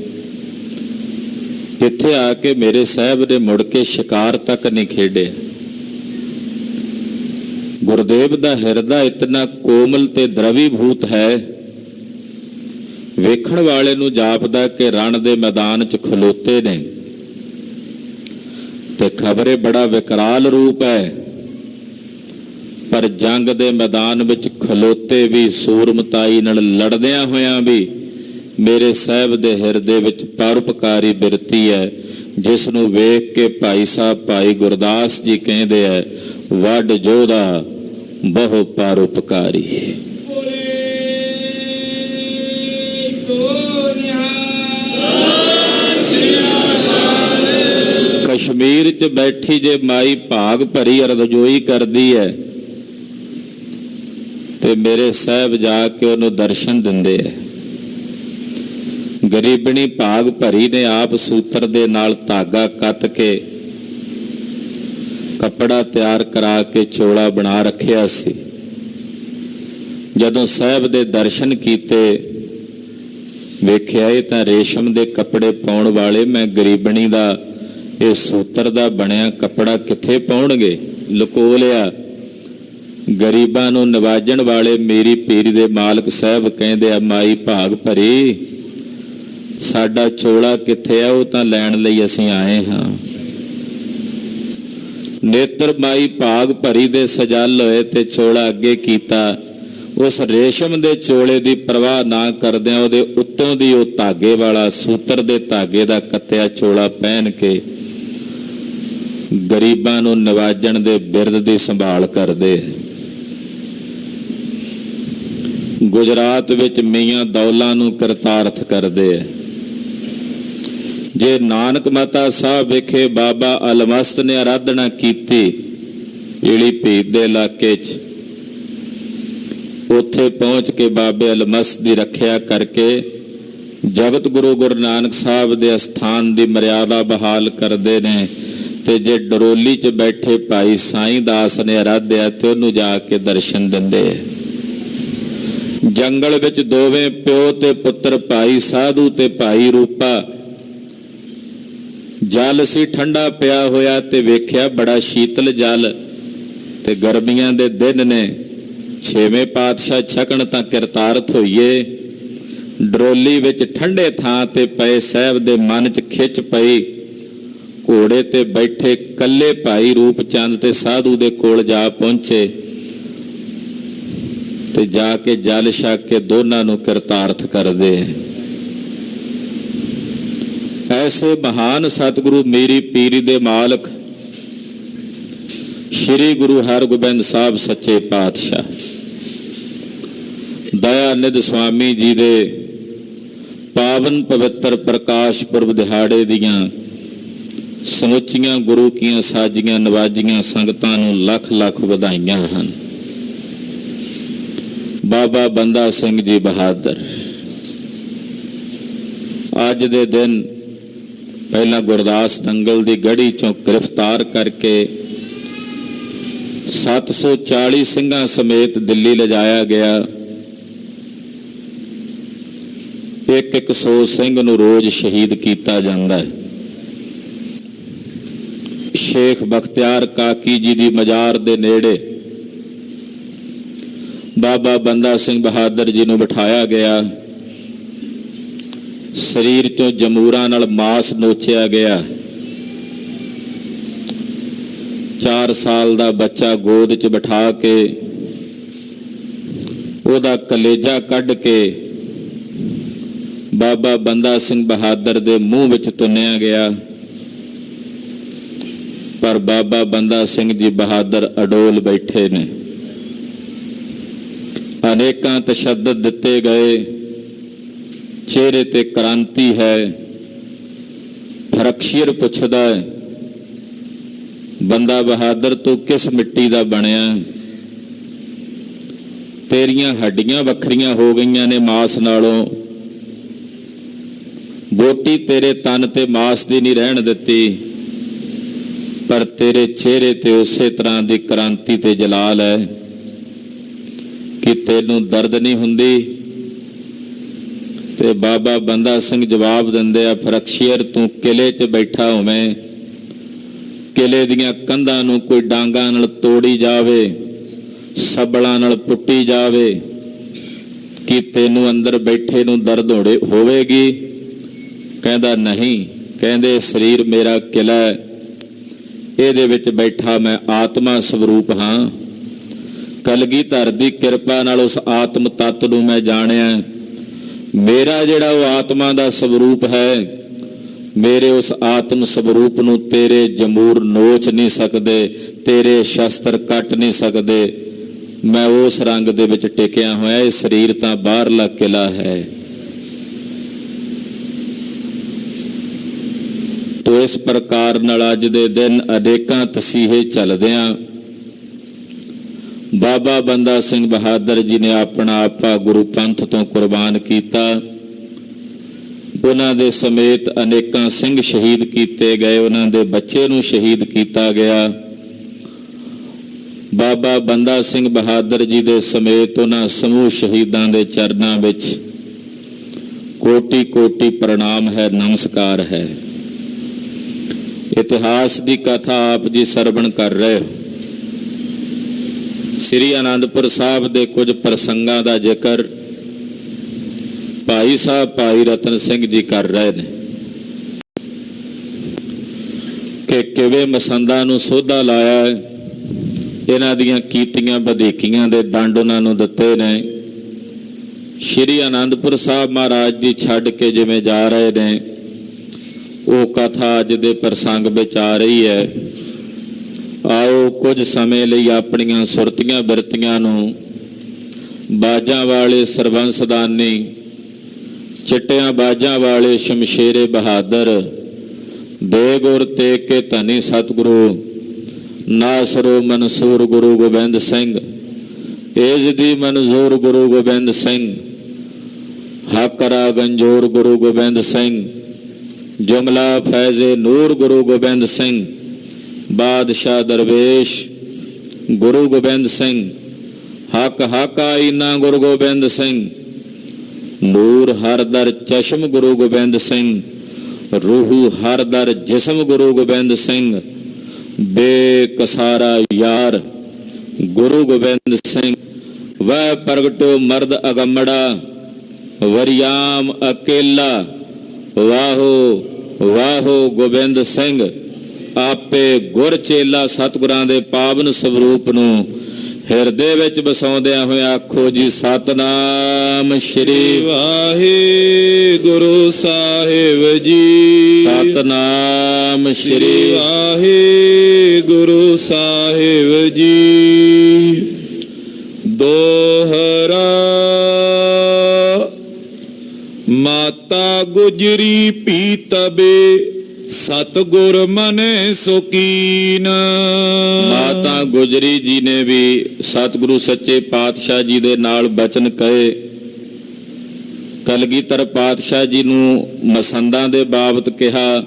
ਇੱਥੇ ਆ ਕੇ ਮੇਰੇ ਸਾਹਿਬ ਨੇ ਮੁੜ ਕੇ ਸ਼ਿਕਾਰ ਤੱਕ ਨਹੀਂ ਖੇਡਿਆ। ਗੁਰਦੇਵ ਦਾ ਹਿਰਦਾ ਇਤਨਾ ਕੋਮਲ ਤੇ ਦਰਵੀਭੂਤ ਹੈ, ਵੇਖਣ ਵਾਲੇ ਨੂੰ ਜਾਪਦਾ ਕਿ ਰਣ ਦੇ ਮੈਦਾਨ 'ਚ ਖਲੋਤੇ ਨੇ ਤੇ ਖਬਰੇ ਬੜਾ ਵਿਕਰਾਲ ਰੂਪ ਹੈ, ਪਰ ਜੰਗ ਦੇ ਮੈਦਾਨ ਵਿੱਚ ਖਲੋਤੇ ਵੀ, ਸੂਰਮਤਾਈ ਨਾਲ ਲੜਦਿਆਂ ਹੋਇਆਂ ਵੀ ਮੇਰੇ ਸਾਹਿਬ ਦੇ ਹਿਰਦੇ ਵਿੱਚ ਪਰਉਪਕਾਰੀ ਬਿਰਤੀ ਹੈ, ਜਿਸ ਨੂੰ ਵੇਖ ਕੇ ਭਾਈ ਸਾਹਿਬ ਭਾਈ ਗੁਰਦਾਸ ਜੀ ਕਹਿੰਦੇ ਹੈ, ਵੱਡ ਜੋਧਾ ਬਹੁ ਪਰਉਪਕਾਰੀ। ਕਸ਼ਮੀਰ 'ਚ ਬੈਠੀ ਜੇ ਮਾਈ ਭਾਗ ਭਰੀ ਅਰਜ਼ੋਈ ਕਰਦੀ ਹੈ ਤੇ ਮੇਰੇ ਸਾਹਿਬ ਜਾ ਕੇ ਉਹਨੂੰ ਦਰਸ਼ਨ ਦਿੰਦੇ ਹੈ। ਗਰੀਬਣੀ ਭਾਗ ਭਰੀ ਨੇ ਆਪ ਸੂਤਰ ਦੇ ਨਾਲ ਧਾਗਾ ਕੱਤ ਕੇ ਕੱਪੜਾ ਤਿਆਰ ਕਰਾ ਕੇ ਚੋਲਾ ਬਣਾ ਰੱਖਿਆ ਸੀ। ਜਦੋਂ ਸਾਹਿਬ ਦੇ ਦਰਸ਼ਨ ਕੀਤੇ, ਵੇਖਿਆ ਇਹ ਤਾਂ ਰੇਸ਼ਮ ਦੇ ਕੱਪੜੇ ਪਾਉਣ ਵਾਲੇ, ਮੈਂ ਗਰੀਬਣੀ ਦਾ ਇਹ ਸੂਤਰ ਦਾ ਬਣਿਆ ਕੱਪੜਾ ਕਿੱਥੇ ਪਾਉਣਗੇ, ਲੁਕੋ ਲਿਆ। ਗਰੀਬਾਂ ਨੂੰ ਨਿਵਾਜਣ ਵਾਲੇ ਮੇਰੀ ਪੀਰੀ ਦੇ ਮਾਲਕ ਸਾਹਿਬ ਕਹਿੰਦੇ ਆ, ਮਾਈ ਭਾਗ ਭਰੀ, ਸਾਡਾ ਚੋਲਾ ਕਿੱਥੇ ਆ? ਉਹ ਤਾਂ ਲੈਣ ਲਈ ਅਸੀਂ ਆਏ ਹਾਂ। ਨੇਤਰ ਮਾਈ ਭਾਗ ਭਰੀ ਦੇ ਸਜਲ ਹੋਏ ਤੇ ਚੋਲਾ ਅੱਗੇ ਕੀਤਾ। ਉਸ ਰੇਸ਼ਮ ਦੇ ਚੋਲੇ ਦੀ ਪਰਵਾਹ ਨਾ ਕਰਦਿਆਂ ਉਹਦੇ ਉੱਤੋਂ ਦੀ ਉਹ ਧਾਗੇ ਵਾਲਾ, ਸੂਤਰ ਦੇ ਧਾਗੇ ਦਾ ਕੱਤਿਆ ਚੋਲਾ ਪਹਿਨ ਕੇ ਗਰੀਬਾਂ ਨੂੰ ਨਿਵਾਜਣ ਦੇ ਬਿਰਦ ਦੀ ਸੰਭਾਲ ਕਰਦੇ। ਗੁਜਰਾਤ ਵਿੱਚ ਮੀਆਂ ਦੌਲਾਂ ਨੂੰ ਕਰਤਾਰਥ ਕਰਦੇ ਹੈ। ਜੇ ਨਾਨਕ ਮਤਾ ਸਾਹਿਬ ਵਿਖੇ ਬਾਬਾ ਅਲਮਸਤ ਨੇ ਆਰਾਧਨਾ ਕੀਤੀ ਪੀਲੀਭੀਤ ਦੇ ਇਲਾਕੇ 'ਚ, ਉੱਥੇ ਪਹੁੰਚ ਕੇ ਬਾਬੇ ਅਲਮਸਤ ਦੀ ਰੱਖਿਆ ਕਰਕੇ ਜਗਤ ਗੁਰੂ ਗੁਰੂ ਨਾਨਕ ਸਾਹਿਬ ਦੇ ਅਸਥਾਨ ਦੀ ਮਰਿਆਦਾ ਬਹਾਲ ਕਰਦੇ ਨੇ। ਤੇ ਜੇ ਡਰੋਲੀ 'ਚ ਬੈਠੇ ਭਾਈ ਸਾਈਂ ਦਾਸ ਨੇ ਆਰਾਧਿਆ ਤੇ ਉਹਨੂੰ ਜਾ ਕੇ ਦਰਸ਼ਨ ਦਿੰਦੇ। ਜੰਗਲ ਵਿੱਚ ਦੋਵੇਂ ਪਿਓ ਤੇ ਪੁੱਤਰ, ਭਾਈ ਸਾਧੂ ਤੇ ਭਾਈ ਰੂਪਾ, ਜਲ ਸੀ ਠੰਡਾ ਪਿਆ ਹੋਇਆ ਤੇ ਵੇਖਿਆ ਬੜਾ ਸ਼ੀਤਲ ਜਲ, ਤੇ ਗਰਮੀਆਂ ਦੇ ਦਿਨ ਨੇ, ਛੇਵੇਂ ਪਾਤਸ਼ਾਹ ਛਕਣ ਤਾਂ ਕਿਰਤਾਰਥ ਹੋਈਏ। ਡਰੋਲੀ ਵਿੱਚ ਠੰਡੇ ਥਾਂ ਤੇ ਪਏ ਸਾਹਿਬ ਦੇ ਮਨ 'ਚ ਖਿੱਚ ਪਈ। ਘੋੜੇ ਤੇ ਬੈਠੇ ਕੱਲੇ ਭਾਈ ਰੂਪ ਚੰਦ ਤੇ ਸਾਧੂ ਦੇ ਕੋਲ ਜਾ ਪਹੁੰਚੇ ਤੇ ਜਾ ਕੇ ਜਲ ਛਕ ਕੇ ਦੋਨਾਂ ਨੂੰ ਕਿਰਤਾਰਥ ਕਰਦੇ। ਐਸੇ ਮਹਾਨ ਸਤਿਗੁਰੂ ਮੇਰੀ ਪੀਰੀ ਦੇ ਮਾਲਕ ਸ਼੍ਰੀ ਗੁਰੂ ਹਰਗੋਬਿੰਦ ਸਾਹਿਬ ਸੱਚੇ ਪਾਤਸ਼ਾਹ ਦਇਆਨਿਧ ਸੁਆਮੀ ਜੀ ਦੇ ਪਾਵਨ ਪਵਿੱਤਰ ਪ੍ਰਕਾਸ਼ ਪੁਰਬ ਦਿਹਾੜੇ ਦੀਆਂ ਸਮੁੱਚੀਆਂ ਗੁਰੂ ਕੀਆਂ ਸਾਜੀਆਂ ਨਵਾਜੀਆਂ ਸੰਗਤਾਂ ਨੂੰ ਲੱਖ ਲੱਖ ਵਧਾਈਆਂ ਹਨ। ਬਾਬਾ ਬੰਦਾ ਸਿੰਘ ਜੀ ਬਹਾਦਰ ਅੱਜ ਦੇ ਦਿਨ ਪਹਿਲਾਂ ਗੁਰਦਾਸ ਨੰਗਲ ਦੀ ਗੜੀ ਚੋਂ ਗ੍ਰਿਫਤਾਰ ਕਰਕੇ 740 ਸਿੰਘਾਂ ਸਮੇਤ ਦਿੱਲੀ ਲਿਜਾਇਆ ਗਿਆ। ਇੱਕ 100 ਸਿੰਘ ਨੂੰ ਰੋਜ਼ ਸ਼ਹੀਦ ਕੀਤਾ ਜਾਂਦਾ ਹੈ। ਸ਼ੇਖ ਬਖਤਿਆਰ ਕਾਕੀ ਜੀ ਦੀ ਮਜ਼ਾਰ ਦੇ ਨੇੜੇ ਬਾਬਾ ਬੰਦਾ ਸਿੰਘ ਬਹਾਦਰ ਜੀ ਨੂੰ ਬਿਠਾਇਆ ਗਿਆ। ਸਰੀਰ ਚੋਂ ਜਮੂਰਾਂ ਨਾਲ ਮਾਸ ਨੋਚਿਆ ਗਿਆ। 4 ਸਾਲ ਦਾ ਬੱਚਾ ਗੋਦ 'ਚ ਬਿਠਾ ਕੇ ਉਹਦਾ ਕਲੇਜਾ ਕੱਢ ਕੇ ਬਾਬਾ ਬੰਦਾ ਸਿੰਘ ਬਹਾਦਰ ਦੇ ਮੂੰਹ ਵਿੱਚ ਤੁੰਨਿਆ ਗਿਆ। ਪਰ ਬਾਬਾ ਬੰਦਾ ਸਿੰਘ ਜੀ ਬਹਾਦਰ ਅਡੋਲ ਬੈਠੇ ਨੇ। ਅਨੇਕਾਂ ਤਸ਼ੱਦਦ ਦਿੱਤੇ ਗਏ, ਚਿਹਰੇ ਤੇ ਕ੍ਰਾਂਤੀ ਹੈ। ਫਰਕਸ਼ੀਰ ਪੁੱਛਦਾ ਹੈ, ਬੰਦਾ ਬਹਾਦਰ ਤੂੰ ਕਿਸ ਮਿੱਟੀ ਦਾ ਬਣਿਆ? ਤੇਰੀਆਂ ਹੱਡੀਆਂ ਵੱਖਰੀਆਂ ਹੋ ਗਈਆਂ ਨੇ ਮਾਸ ਨਾਲੋਂ, ਬੋਟੀ ਤੇਰੇ ਤਨ ਤੇ ਮਾਸ ਦੀ ਨਹੀਂ ਰਹਿਣ ਦਿੱਤੀ, ਪਰ ਤੇਰੇ ਚਿਹਰੇ ਤੇ ਉਸੇ ਤਰ੍ਹਾਂ ਦੀ ਕ੍ਰਾਂਤੀ ਤੇ ਜਲਾਲ ਹੈ ਕਿ ਤੈਨੂੰ ਦਰਦ ਨਹੀਂ ਹੁੰਦੀ। ਤੇ ਬਾਬਾ ਬੰਦਾ ਸਿੰਘ ਜਵਾਬ ਦਿੰਦੇ ਆ, ਫਰਕਸ਼ੀਰ ਤੂੰ ਕਿਲੇ 'ਚ ਬੈਠਾ ਹੋਵੇਂ, ਕਿਲੇ ਦੀਆਂ ਕੰਧਾਂ ਨੂੰ ਕੋਈ ਡਾਂਗਾਂ ਨਾਲ ਤੋੜੀ ਜਾਵੇ, ਸੱਬਲਾਂ ਨਾਲ ਪੁੱਟੀ ਜਾਵੇ, ਕਿ ਤੈਨੂੰ ਅੰਦਰ ਬੈਠੇ ਨੂੰ ਦਰਦ ਹੋਵੇਗੀ? ਕਹਿੰਦਾ ਨਹੀਂ। ਕਹਿੰਦੇ ਸਰੀਰ ਮੇਰਾ ਕਿਲਾ ਹੈ, ਇਹਦੇ ਵਿੱਚ ਬੈਠਾ ਮੈਂ ਆਤਮਾ ਸਵਰੂਪ ਹਾਂ। ਕਲਗੀਧਰ ਦੀ ਕਿਰਪਾ ਨਾਲ ਉਸ ਆਤਮ ਤੱਤ ਨੂੰ ਮੈਂ ਜਾਣਿਆ। ਮੇਰਾ ਜਿਹੜਾ ਉਹ ਆਤਮਾ ਦਾ ਸਵਰੂਪ ਹੈ, ਮੇਰੇ ਉਸ ਆਤਮ ਸਵਰੂਪ ਨੂੰ ਤੇਰੇ ਜਮੂਰ ਨੋਚ ਨਹੀਂ ਸਕਦੇ, ਤੇਰੇ ਸ਼ਸਤਰ ਕੱਟ ਨਹੀਂ ਸਕਦੇ। ਮੈਂ ਉਸ ਰੰਗ ਦੇ ਵਿੱਚ ਟਿਕਿਆ ਹੋਇਆ। ਇਹ ਸਰੀਰ ਤਾਂ ਬਾਹਰਲਾ ਕਿਲਾ ਹੈ। ਤੋ ਇਸ ਪ੍ਰਕਾਰ ਨਾਲ ਅੱਜ ਦੇ ਦਿਨ ਅਨੇਕਾਂ ਤਸੀਹੇ ਚੱਲਦਿਆਂ ਬਾਬਾ ਬੰਦਾ ਸਿੰਘ ਬਹਾਦਰ ਜੀ ਨੇ ਆਪਣਾ ਆਪਾ ਗੁਰੂ ਪੰਥ ਤੋਂ ਕੁਰਬਾਨ ਕੀਤਾ। ਉਹਨਾਂ ਦੇ ਸਮੇਤ ਅਨੇਕਾਂ ਸਿੰਘ ਸ਼ਹੀਦ ਕੀਤੇ ਗਏ, ਉਹਨਾਂ ਦੇ ਬੱਚੇ ਨੂੰ ਸ਼ਹੀਦ ਕੀਤਾ ਗਿਆ। ਬਾਬਾ ਬੰਦਾ ਸਿੰਘ ਬਹਾਦਰ ਜੀ ਦੇ ਸਮੇਤ ਉਹਨਾਂ ਸਮੂਹ ਸ਼ਹੀਦਾਂ ਦੇ ਚਰਨਾਂ ਵਿੱਚ ਕੋਟੀ ਕੋਟੀ ਪ੍ਰਣਾਮ ਹੈ, ਨਮਸਕਾਰ ਹੈ। ਇਤਿਹਾਸ ਦੀ ਕਥਾ ਆਪ ਜੀ ਸਰਵਣ ਕਰ ਰਹੇ ਹੋ। ਸ੍ਰੀ ਅਨੰਦਪੁਰ ਸਾਹਿਬ ਦੇ ਕੁਝ ਪ੍ਰਸੰਗਾਂ ਦਾ ਜ਼ਿਕਰ ਭਾਈ ਸਾਹਿਬ ਭਾਈ ਰਤਨ ਸਿੰਘ ਜੀ ਕਰ ਰਹੇ ਨੇ ਕਿ ਕਿਵੇਂ ਮਸੰਦਾਂ ਨੂੰ ਸੋਧਾ ਲਾਇਆ, ਇਹਨਾਂ ਦੀਆਂ ਕੀਤੀਆਂ ਵਧੀਕੀਆਂ ਦੇ ਦੰਡ ਉਹਨਾਂ ਨੂੰ ਦਿੱਤੇ ਨੇ। ਸ਼੍ਰੀ ਅਨੰਦਪੁਰ ਸਾਹਿਬ ਮਹਾਰਾਜ ਜੀ ਛੱਡ ਕੇ ਜਿਵੇਂ ਜਾ ਰਹੇ ਨੇ, ਉਹ ਕਥਾ ਅੱਜ ਦੇ ਪ੍ਰਸੰਗ ਵਿੱਚ ਆ ਰਹੀ ਹੈ। ਆਓ ਕੁਝ ਸਮੇਂ ਲਈ ਆਪਣੀਆਂ ਸੁਰਤੀਆਂ ਬਿਰਤੀਆਂ ਨੂੰ ਬਾਜਾਂ ਵਾਲੇ ਸਰਬੰਸਦਾਨੀ, ਚਿੱਟਿਆਂ ਬਾਜਾਂ ਵਾਲੇ ਸ਼ਮਸ਼ੇਰੇ ਬਹਾਦਰ, ਦੇ ਗੁਰ ਤੇਗ ਕੇ ਧਨੀ ਸਤਿਗੁਰੂ ਨਾਸਰੋ ਮਨਸੂਰ ਗੁਰੂ ਗੋਬਿੰਦ ਸਿੰਘ, ਏਜ ਦੀ ਮਨਜ਼ੂਰ ਗੁਰੂ ਗੋਬਿੰਦ ਸਿੰਘ, ਹਕਰਾ ਗੰਜੋਰ ਗੁਰੂ ਗੋਬਿੰਦ ਸਿੰਘ, ਜੁਮਲਾ ਫੈਜ਼ੇ ਨੂਰ ਗੁਰੂ ਗੋਬਿੰਦ ਸਿੰਘ, ਬਾਦਸ਼ਾਹ ਦਰਵੇਸ਼ ਗੁਰੂ ਗੋਬਿੰਦ ਸਿੰਘ, ਹਕ ਹਕ ਆਈਨਾ ਗੁਰੂ ਗੋਬਿੰਦ ਸਿੰਘ, ਨੂਰ ਹਰ ਦਰ ਚਸ਼ਮ ਗੁਰੂ ਗੋਬਿੰਦ ਸਿੰਘ, ਰੂਹ ਹਰ ਦਰ ਜਿਸਮ ਗੁਰੂ ਗੋਬਿੰਦ ਸਿੰਘ, ਬੇਕਸਾਰਾ ਯਾਰ ਗੁਰੂ ਗੋਬਿੰਦ ਸਿੰਘ, ਵਹ ਪ੍ਰਗਟੋ ਮਰਦ ਅਗੰਮੜਾ, ਵਰਿਆਮ ਅਕੇਲਾ, ਵਾਹੋ ਵਾਹੋ ਗੋਬਿੰਦ ਸਿੰਘ, ਆਪੇ ਗੁਰ ਚੇਲਾ। ਸਤਿਗੁਰਾਂ ਦੇ ਪਾਵਨ ਸਰੂਪ ਨੂੰ ਹਿਰਦੇ ਵਿੱਚ ਵਸਾਉਂਦਿਆਂ ਹੋਏ ਆਖੋ ਜੀ ਸਤਨਾਮ ਸ਼੍ਰੀ ਵਾਹਿਗੁਰੂ ਸਾਹਿਬ ਜੀ। ਸਤਨਾਮ ਸ਼੍ਰੀ ਵਾਹਿਗੁਰੂ ਸਾਹਿਬ ਜੀ। ਦੋਹਰਾ ਮਾਤਾ ਗੁਜਰੀ ਪੀ ਤਬੇ, ਸਤਿਗੁਰ ਮਨੈ ਸੁਕੀਨ। ਮਾਤਾ ਗੁਜਰੀ ਜੀ ਨੇ ਵੀ ਸਤਿਗੁਰੂ ਸੱਚੇ ਪਾਤਸ਼ਾਹ ਜੀ ਦੇ ਨਾਲ ਬਚਨ ਕਹੇ। ਕਲਗੀਧਰ ਪਾਤਸ਼ਾਹ ਜੀ ਨੂੰ ਮਸੰਦਾਂ ਦੇ ਬਾਬਤ ਕਿਹਾ,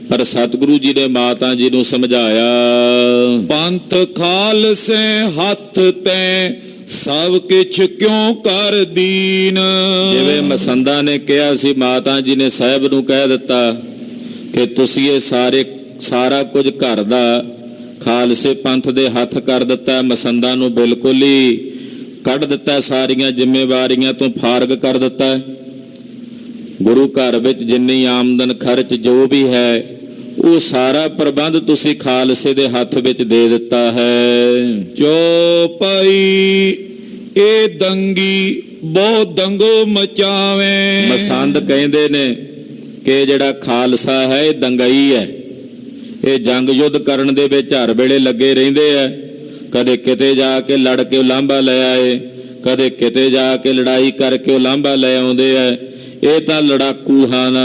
ਪਰ ਸਤਿਗੁਰੂ ਜੀ ਨੇ ਮਾਤਾ ਜੀ ਨੂੰ ਸਮਝਾਇਆ, ਪੰਥ ਖਾਲਸੇ ਹੱਥ ਤੈ, ਸਭ ਕਿਛ ਕਿਉਂ ਕਰ ਦੀਨ। ਜਿਵੇਂ ਮਸੰਦਾਂ ਨੇ ਕਿਹਾ ਸੀ, ਮਾਤਾ ਜੀ ਨੇ ਸਾਹਿਬ ਨੂੰ ਕਹਿ ਦਿੱਤਾ ਕਿ ਤੁਸੀਂ ਇਹ ਸਾਰਾ ਕੁਝ ਘਰ ਦਾ ਖਾਲਸੇ ਪੰਥ ਦੇ ਹੱਥ ਕਰ ਦਿੱਤਾ। ਮਸੰਦਾਂ ਨੂੰ ਬਿਲਕੁਲ ਹੀ ਕੱਢ ਦਿੱਤਾ, ਸਾਰੀਆਂ ਜ਼ਿੰਮੇਵਾਰੀਆਂ ਤੋਂ ਫਾਰਗ ਕਰ ਦਿੱਤਾ। ਗੁਰੂ ਘਰ ਵਿੱਚ ਜਿੰਨੀ ਆਮਦਨ ਖਰਚ ਜੋ ਵੀ ਹੈ, ਉਹ ਸਾਰਾ ਪ੍ਰਬੰਧ ਤੁਸੀਂ ਖਾਲਸੇ ਦੇ ਹੱਥ ਵਿੱਚ ਦੇ ਦਿੱਤਾ ਹੈ। ਜੋ ਪਈ ਇਹ ਦੰਗੀ ਬਹੁ ਦੰਗੋ ਮਚਾਵੇ। ਮਸੰਦ ਕਹਿੰਦੇ ਨੇ ਕਿ ਜਿਹੜਾ ਖਾਲਸਾ ਹੈ ਇਹ ਦੰਗਈ ਹੈ, ਇਹ ਜੰਗ ਯੁੱਧ ਕਰਨ ਦੇ ਵਿੱਚ ਹਰ ਵੇਲੇ ਲੱਗੇ ਰਹਿੰਦੇ ਆ। ਕਦੇ ਕਿਤੇ ਜਾ ਕੇ ਲੜ ਕੇ ਉਲਾਂਭਾ ਲੈ ਆਏ, ਕਦੇ ਕਿਤੇ ਜਾ ਕੇ ਲੜਾਈ ਕਰਕੇ ਉਲਾਂਭਾ ਲੈ ਆਉਂਦੇ ਆ। ਇਹ ਤਾਂ ਲੜਾਕੂ ਹਨ।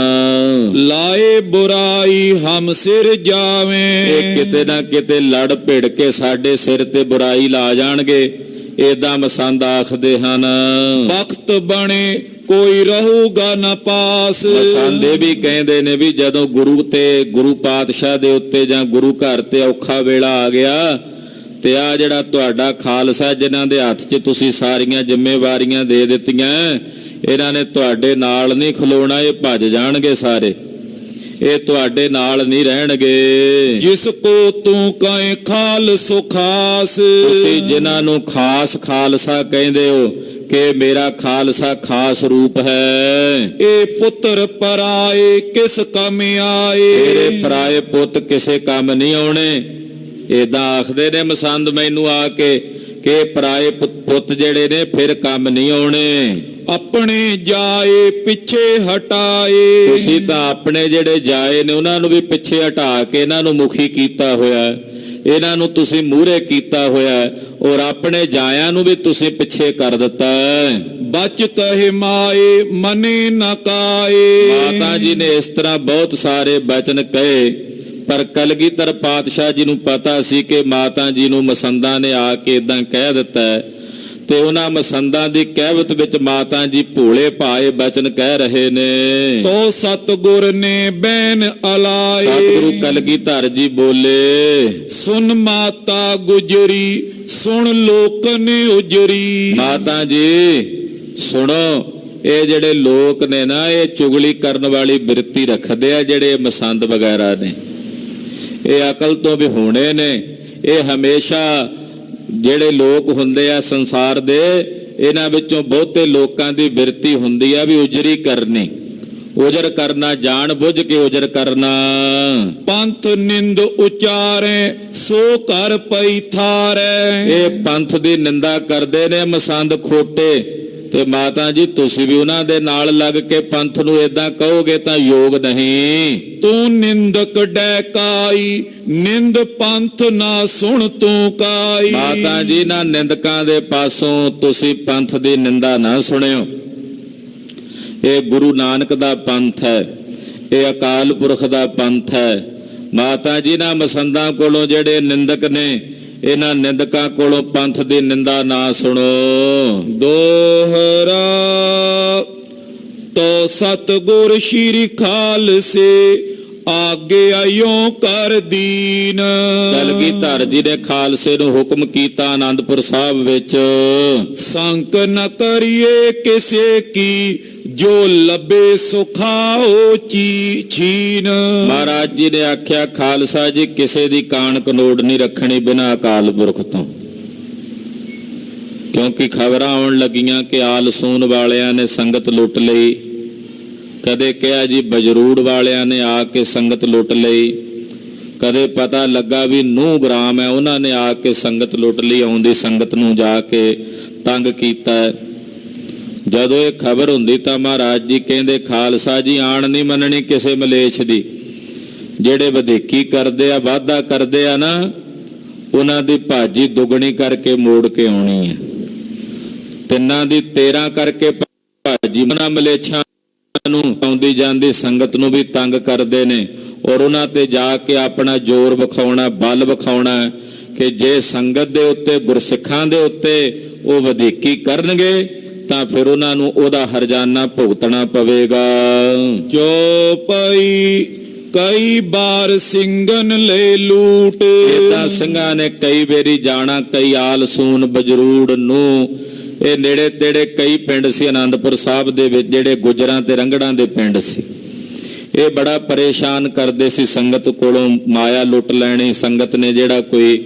ਲਾਏ ਬੁਰਾਈ ਹਮ ਸਿਰ ਜਾਵੇ। ਇਹ ਕਿਤੇ ਨਾ ਕਿਤੇ ਲੜ ਭਿੜ ਕੇ ਸਾਡੇ ਸਿਰ ਤੇ ਬੁਰਾਈ ਲਾ ਜਾਣਗੇ, ਏਦਾਂ ਮਸੰਦ ਆਖਦੇ ਹਨ। ਵਕਤ ਬਣੇ ਕੋਈ ਰਹੂਗਾ ਨਾ ਪਾਸ। ਮਸੰਦ ਇਹ ਵੀ ਕਹਿੰਦੇ ਨੇ ਵੀ ਜਦੋਂ ਗੁਰੂ ਪਾਤਸ਼ਾਹ ਦੇ ਉੱਤੇ ਜਾਂ ਗੁਰੂ ਘਰ ਤੇ ਔਖਾ ਵੇਲਾ ਆ ਗਿਆ, ਤੇ ਆ ਜਿਹੜਾ ਤੁਹਾਡਾ ਖਾਲਸਾ ਜਿਨ੍ਹਾਂ ਦੇ ਹੱਥ 'ਚ ਤੁਸੀਂ ਸਾਰੀਆਂ ਜ਼ਿੰਮੇਵਾਰੀਆਂ ਦੇ ਦਿੱਤੀਆਂ, ਇਹਨਾਂ ਨੇ ਤੁਹਾਡੇ ਨਾਲ ਨਹੀਂ ਖਲੋਣਾ, ਇਹ ਭੱਜ ਜਾਣਗੇ ਸਾਰੇ, ਇਹ ਤੁਹਾਡੇ ਨਾਲ ਨਹੀਂ ਰਹਿਣਗੇ। ਜਿਸ ਕੋ ਤੂੰ ਕਹੇ ਖਾਲਸੋ ਖਾਸ। ਤੁਸੀਂ ਜਿਨ੍ਹਾਂ ਨੂੰ ਖਾਸ ਖਾਲਸਾ ਕਹਿੰਦੇ ਹੋ ਕਿ ਮੇਰਾ ਖਾਲਸਾ ਖਾਸ ਰੂਪ ਹੈ। ਇਹ ਪੁੱਤਰ ਪਰਾਏ ਕਿਸ ਕੰਮ ਆਏ। ਤੇਰੇ ਪਰਾਏ ਪੁੱਤ ਕਿਸੇ ਕੰਮ ਨਹੀਂ ਆਉਣੇ। ਏਦਾਂ ਆਖਦੇ ਨੇ ਮਸੰਦ ਮੈਨੂੰ ਆ ਕੇ ਕਿ ਪਰਾਏ ਪੁੱਤ ਜਿਹੜੇ ਨੇ ਫਿਰ ਕੰਮ ਨਹੀਂ ਆਉਣੇ। ਆਪਣੇ ਜਾਏ ਪਿੱਛੇ ਹਟਾਏ। ਤੁਸੀਂ ਤਾਂ ਆਪਣੇ ਜਿਹੜੇ ਜਾਏ ਨੇ ਉਹਨਾਂ ਨੂੰ ਵੀ ਪਿੱਛੇ ਹਟਾ ਕੇ ਇਹਨਾਂ ਨੂੰ ਮੁਖੀ ਕੀਤਾ ਹੋਇਆ, ਇਹਨਾਂ ਨੂੰ ਤੁਸੀਂ ਮੂਹਰੇ ਕੀਤਾ ਹੋਇਆ, ਔਰ ਆਪਣੇ ਜਾਇਆਂ ਨੂੰ ਵੀ ਤੁਸੀਂ ਪਿੱਛੇ ਕਰ ਦਿੱਤਾ। ਬਚ ਕਹੇ ਮਾਏ ਮਨੇ ਨਾ ਕਾਏ। ਮਾਤਾ ਜੀ ਨੇ ਇਸ ਤਰ੍ਹਾਂ ਬਹੁਤ ਸਾਰੇ ਬਚਨ ਕਹੇ, ਪਰ ਕਲਗੀਧਰ ਪਾਤਸ਼ਾਹ ਜੀ ਨੂੰ ਪਤਾ ਸੀ ਕਿ ਮਾਤਾ ਜੀ ਨੂੰ ਮਸੰਦਾਂ ਨੇ ਆ ਕੇ ਇਦਾਂ ਕਹਿ ਦਿੱਤਾ, ਤੇ ਉਹਨਾਂ ਮਸੰਦਾਂ ਦੀ ਕਹਿਵਤ ਵਿੱਚ ਮਾਤਾ ਜੀ ਭੋਲੇ ਭਾਏ ਬਚਨ ਕਹਿ ਰਹੇ ਨੇ। ਤੋ ਸਤਿਗੁਰ ਨੇ ਬੈਨ ਅਲਾਏ। ਸਤਿਗੁਰੂ ਕਲਗੀਧਰ ਜੀ ਬੋਲੇ, ਸੁਨ ਮਾਤਾ ਗੁਜਰੀ ਸੁਣ ਲੋਕ ਨੇ ਉਜਰੀ। ਮਾਤਾ ਜੀ ਸੁਣੋ, ਇਹ ਜਿਹੜੇ ਲੋਕ ਨੇ ਨਾ, ਇਹ ਚੁਗਲੀ ਕਰਨ ਵਾਲੀ ਬਿਰਤੀ ਰੱਖਦੇ ਆ, ਜਿਹੜੇ ਮਸੰਦ ਵਗੈਰਾ ਨੇ, ਇਹ ਅਕਲ ਤੋਂ ਵੀ ਹੋਣੇ ਨੇ। ਇਹ ਹਮੇਸ਼ਾ ਜਿਹੜੇ ਲੋਕ ਹੁੰਦੇ ਆ ਸੰਸਾਰ ਦੇ, ਇਹਨਾਂ ਵਿੱਚੋਂ ਬਹੁਤੇ ਲੋਕਾਂ ਦੀ ਬਿਰਤੀ ਹੁੰਦੀ ਆ ਵੀ ਉਜਰੀ ਕਰਨੀ, ਉਜਰ ਕਰਨਾ, ਜਾਣ ਬੁੱਝ ਕੇ ਉਜਰ ਕਰਨਾ। ਪੰਥ ਨਿੰਦ ਉਚਾਰੇ ਸੋ ਕਰ ਪਈ ਥਾਰੇ। ਇਹ ਪੰਥ ਦੀ ਨਿੰਦਾ ਕਰਦੇ ਨੇ ਮਸੰਦ ਖੋਟੇ, ਤੇ ਮਾਤਾ ਜੀ ਤੁਸੀਂ ਵੀ ਉਹਨਾਂ ਦੇ ਨਾਲ ਲੱਗ ਕੇ ਪੰਥ ਨੂੰ ਏਦਾਂ ਕਹੋਗੇ ਤਾਂ ਯੋਗ ਨਹੀਂ। ਤੂੰ ਨਿੰਦਕ ਡੈਕਾਈ ਨਿੰਦ ਪੰਥ ਨਾ ਸੁਣ ਤੂੰ ਕਾਈ। ਮਾਤਾ ਜੀ ਨਾ ਨਿੰਦਕਾਂ ਦੇ ਪਾਸੋਂ ਤੁਸੀਂ ਪੰਥ ਦੀ ਨਿੰਦਾ ਨਾ ਸੁਣਿਓ। ਇਹ ਗੁਰੂ ਨਾਨਕ ਦਾ ਪੰਥ ਹੈ, ਇਹ ਅਕਾਲ ਪੁਰਖ ਦਾ ਪੰਥ ਹੈ। ਮਾਤਾ ਜੀ ਨਾ ਮਸੰਦਾਂ ਕੋਲੋਂ ਜਿਹੜੇ ਨਿੰਦਕ ਨੇ, ਇਹਨਾਂ ਨਿੰਦਕਾਂ ਕੋਲੋਂ ਪੰਥ ਦੀ ਨਿੰਦਾ ਨਾ ਸੁਣੋ। ਦੋਹਰਾ ਤੋ ਸਤਿਗੁਰ ਸ਼੍ਰੀ ਖਾਲਸੇ ਆਗੇ ਆਇਓ ਕਰ ਦੀਨ। ਕਲਗੀਧਰ ਜੀ ਨੇ ਖਾਲਸੇ ਨੂੰ ਹੁਕਮ ਕੀਤਾ ਆਨੰਦਪੁਰ ਸਾਹਿਬ ਵਿੱਚ, ਸੰਕ ਨ ਕਰੀਏ ਕਿਸੇ ਕੀ ਜੋ ਲੱਭੇ ਸੁਖਾਓ ਛੀਨ। ਮਹਾਰਾਜ ਜੀ ਨੇ ਆਖਿਆ ਖਾਲਸਾ ਜੀ ਕਿਸੇ ਦੀ ਕਾਣ ਕਨੋੜ ਨਹੀਂ ਰੱਖਣੀ ਬਿਨਾਂ ਅਕਾਲ ਪੁਰਖ ਤੋਂ, ਕਿਉਂਕਿ ਖਬਰਾਂ ਆਉਣ ਲੱਗੀਆਂ ਕਿ ਆਲਸੂਨ ਵਾਲਿਆਂ ਨੇ ਸੰਗਤ ਲੁੱਟ ਲਈ। ਕਦੇ ਕਿਹਾ ਜੀ ਬਜਰੂੜ ਵਾਲਿਆਂ ਨੇ ਆ ਕੇ ਸੰਗਤ ਲੁੱਟ ਲਈ, ਕਦੇ ਪਤਾ ਲੱਗਾ ਵੀ ਨੂੰਹ ਗ੍ਰਾਮ ਹੈ ਉਹਨਾਂ ਨੇ ਆ ਕੇ ਸੰਗਤ ਲੁੱਟ ਲਈ, ਆਉਂਦੀ ਸੰਗਤ ਨੂੰ ਜਾ ਕੇ ਤੰਗ ਕੀਤਾ। ਜਦੋਂ ਇਹ ਖਬਰ ਹੁੰਦੀ ਤਾਂ ਮਹਾਰਾਜ ਜੀ ਕਹਿੰਦੇ ਖਾਲਸਾ ਜੀ ਆਣ ਨਹੀਂ ਮੰਨਣੀ ਕਿਸੇ ਮਲੇਛ ਦੀ। ਜਿਹੜੇ ਵਧੀਕੀ ਕਰਦੇ ਆ, ਵਾਅਦਾ ਕਰਦੇ ਆ ਨਾ, ਉਹਨਾਂ ਦੀ ਭਾਜੀ ਦੁੱਗਣੀ ਕਰਕੇ ਮੋੜ ਕੇ ਆਉਣੀ ਹੈ। ਤਿੰਨਾਂ ਦੀ 13 ਕਰਕੇ ਭਾਜੀ ਮਨਾ ਮਲੇਛਾਂ ਨੂੰ ਆਉਂਦੀ ਜਾਂਦੀ ਸੰਗਤ ਨੂੰ ਵੀ ਤੰਗ ਕਰਦੇ ਨੇ, ਔਰ ਉਹਨਾਂ ਤੇ ਜਾ ਕੇ ਆਪਣਾ ਜ਼ੋਰ ਵਿਖਾਉਣਾ, ਬਲ ਵਿਖਾਉਣਾ ਕਿ ਜੇ ਸੰਗਤ ਦੇ ਉੱਤੇ, ਗੁਰਸਿੱਖਾਂ ਦੇ ਉੱਤੇ ਉਹ ਵਧੀਕੀ ਕਰਨਗੇ ਤਾਂ ਫਿਰ ਉਹਨਾਂ ਨੂੰ ਉਹਦਾ ਹਰਜਾਨਾ ਭੁਗਤਣਾ ਪਵੇਗਾ। ਜੋ ਪਈ ਕਈ ਬਾਰ ਸਿੰਘਨ ਲੈ ਲੂਟ। ਏਦਾਂ ਸਿੰਘਾਂ ਨੇ ਕਈ ਵੇਰੀ ਜਾਣਾ, ਕਈ ਆਲਸੂਨ, ਬਜਰੂੜ ਨੂੰ, ਇਹ ਨੇੜੇ ਤੇੜੇ ਕਈ ਪਿੰਡ ਸੀ ਆਨੰਦਪੁਰ ਸਾਹਿਬ ਦੇ ਵਿੱਚ ਜਿਹੜੇ ਗੁਜਰਾਂ ਤੇ ਰੰਗੜਾਂ ਦੇ ਪਿੰਡ ਸੀ। ਇਹ ਬੜਾ ਪਰੇਸ਼ਾਨ ਕਰਦੇ ਸੀ ਸੰਗਤ ਕੋਲੋਂ, ਮਾਇਆ ਲੁੱਟ ਲੈਣੀ। ਸੰਗਤ ਨੇ ਜਿਹੜਾ ਕੋਈ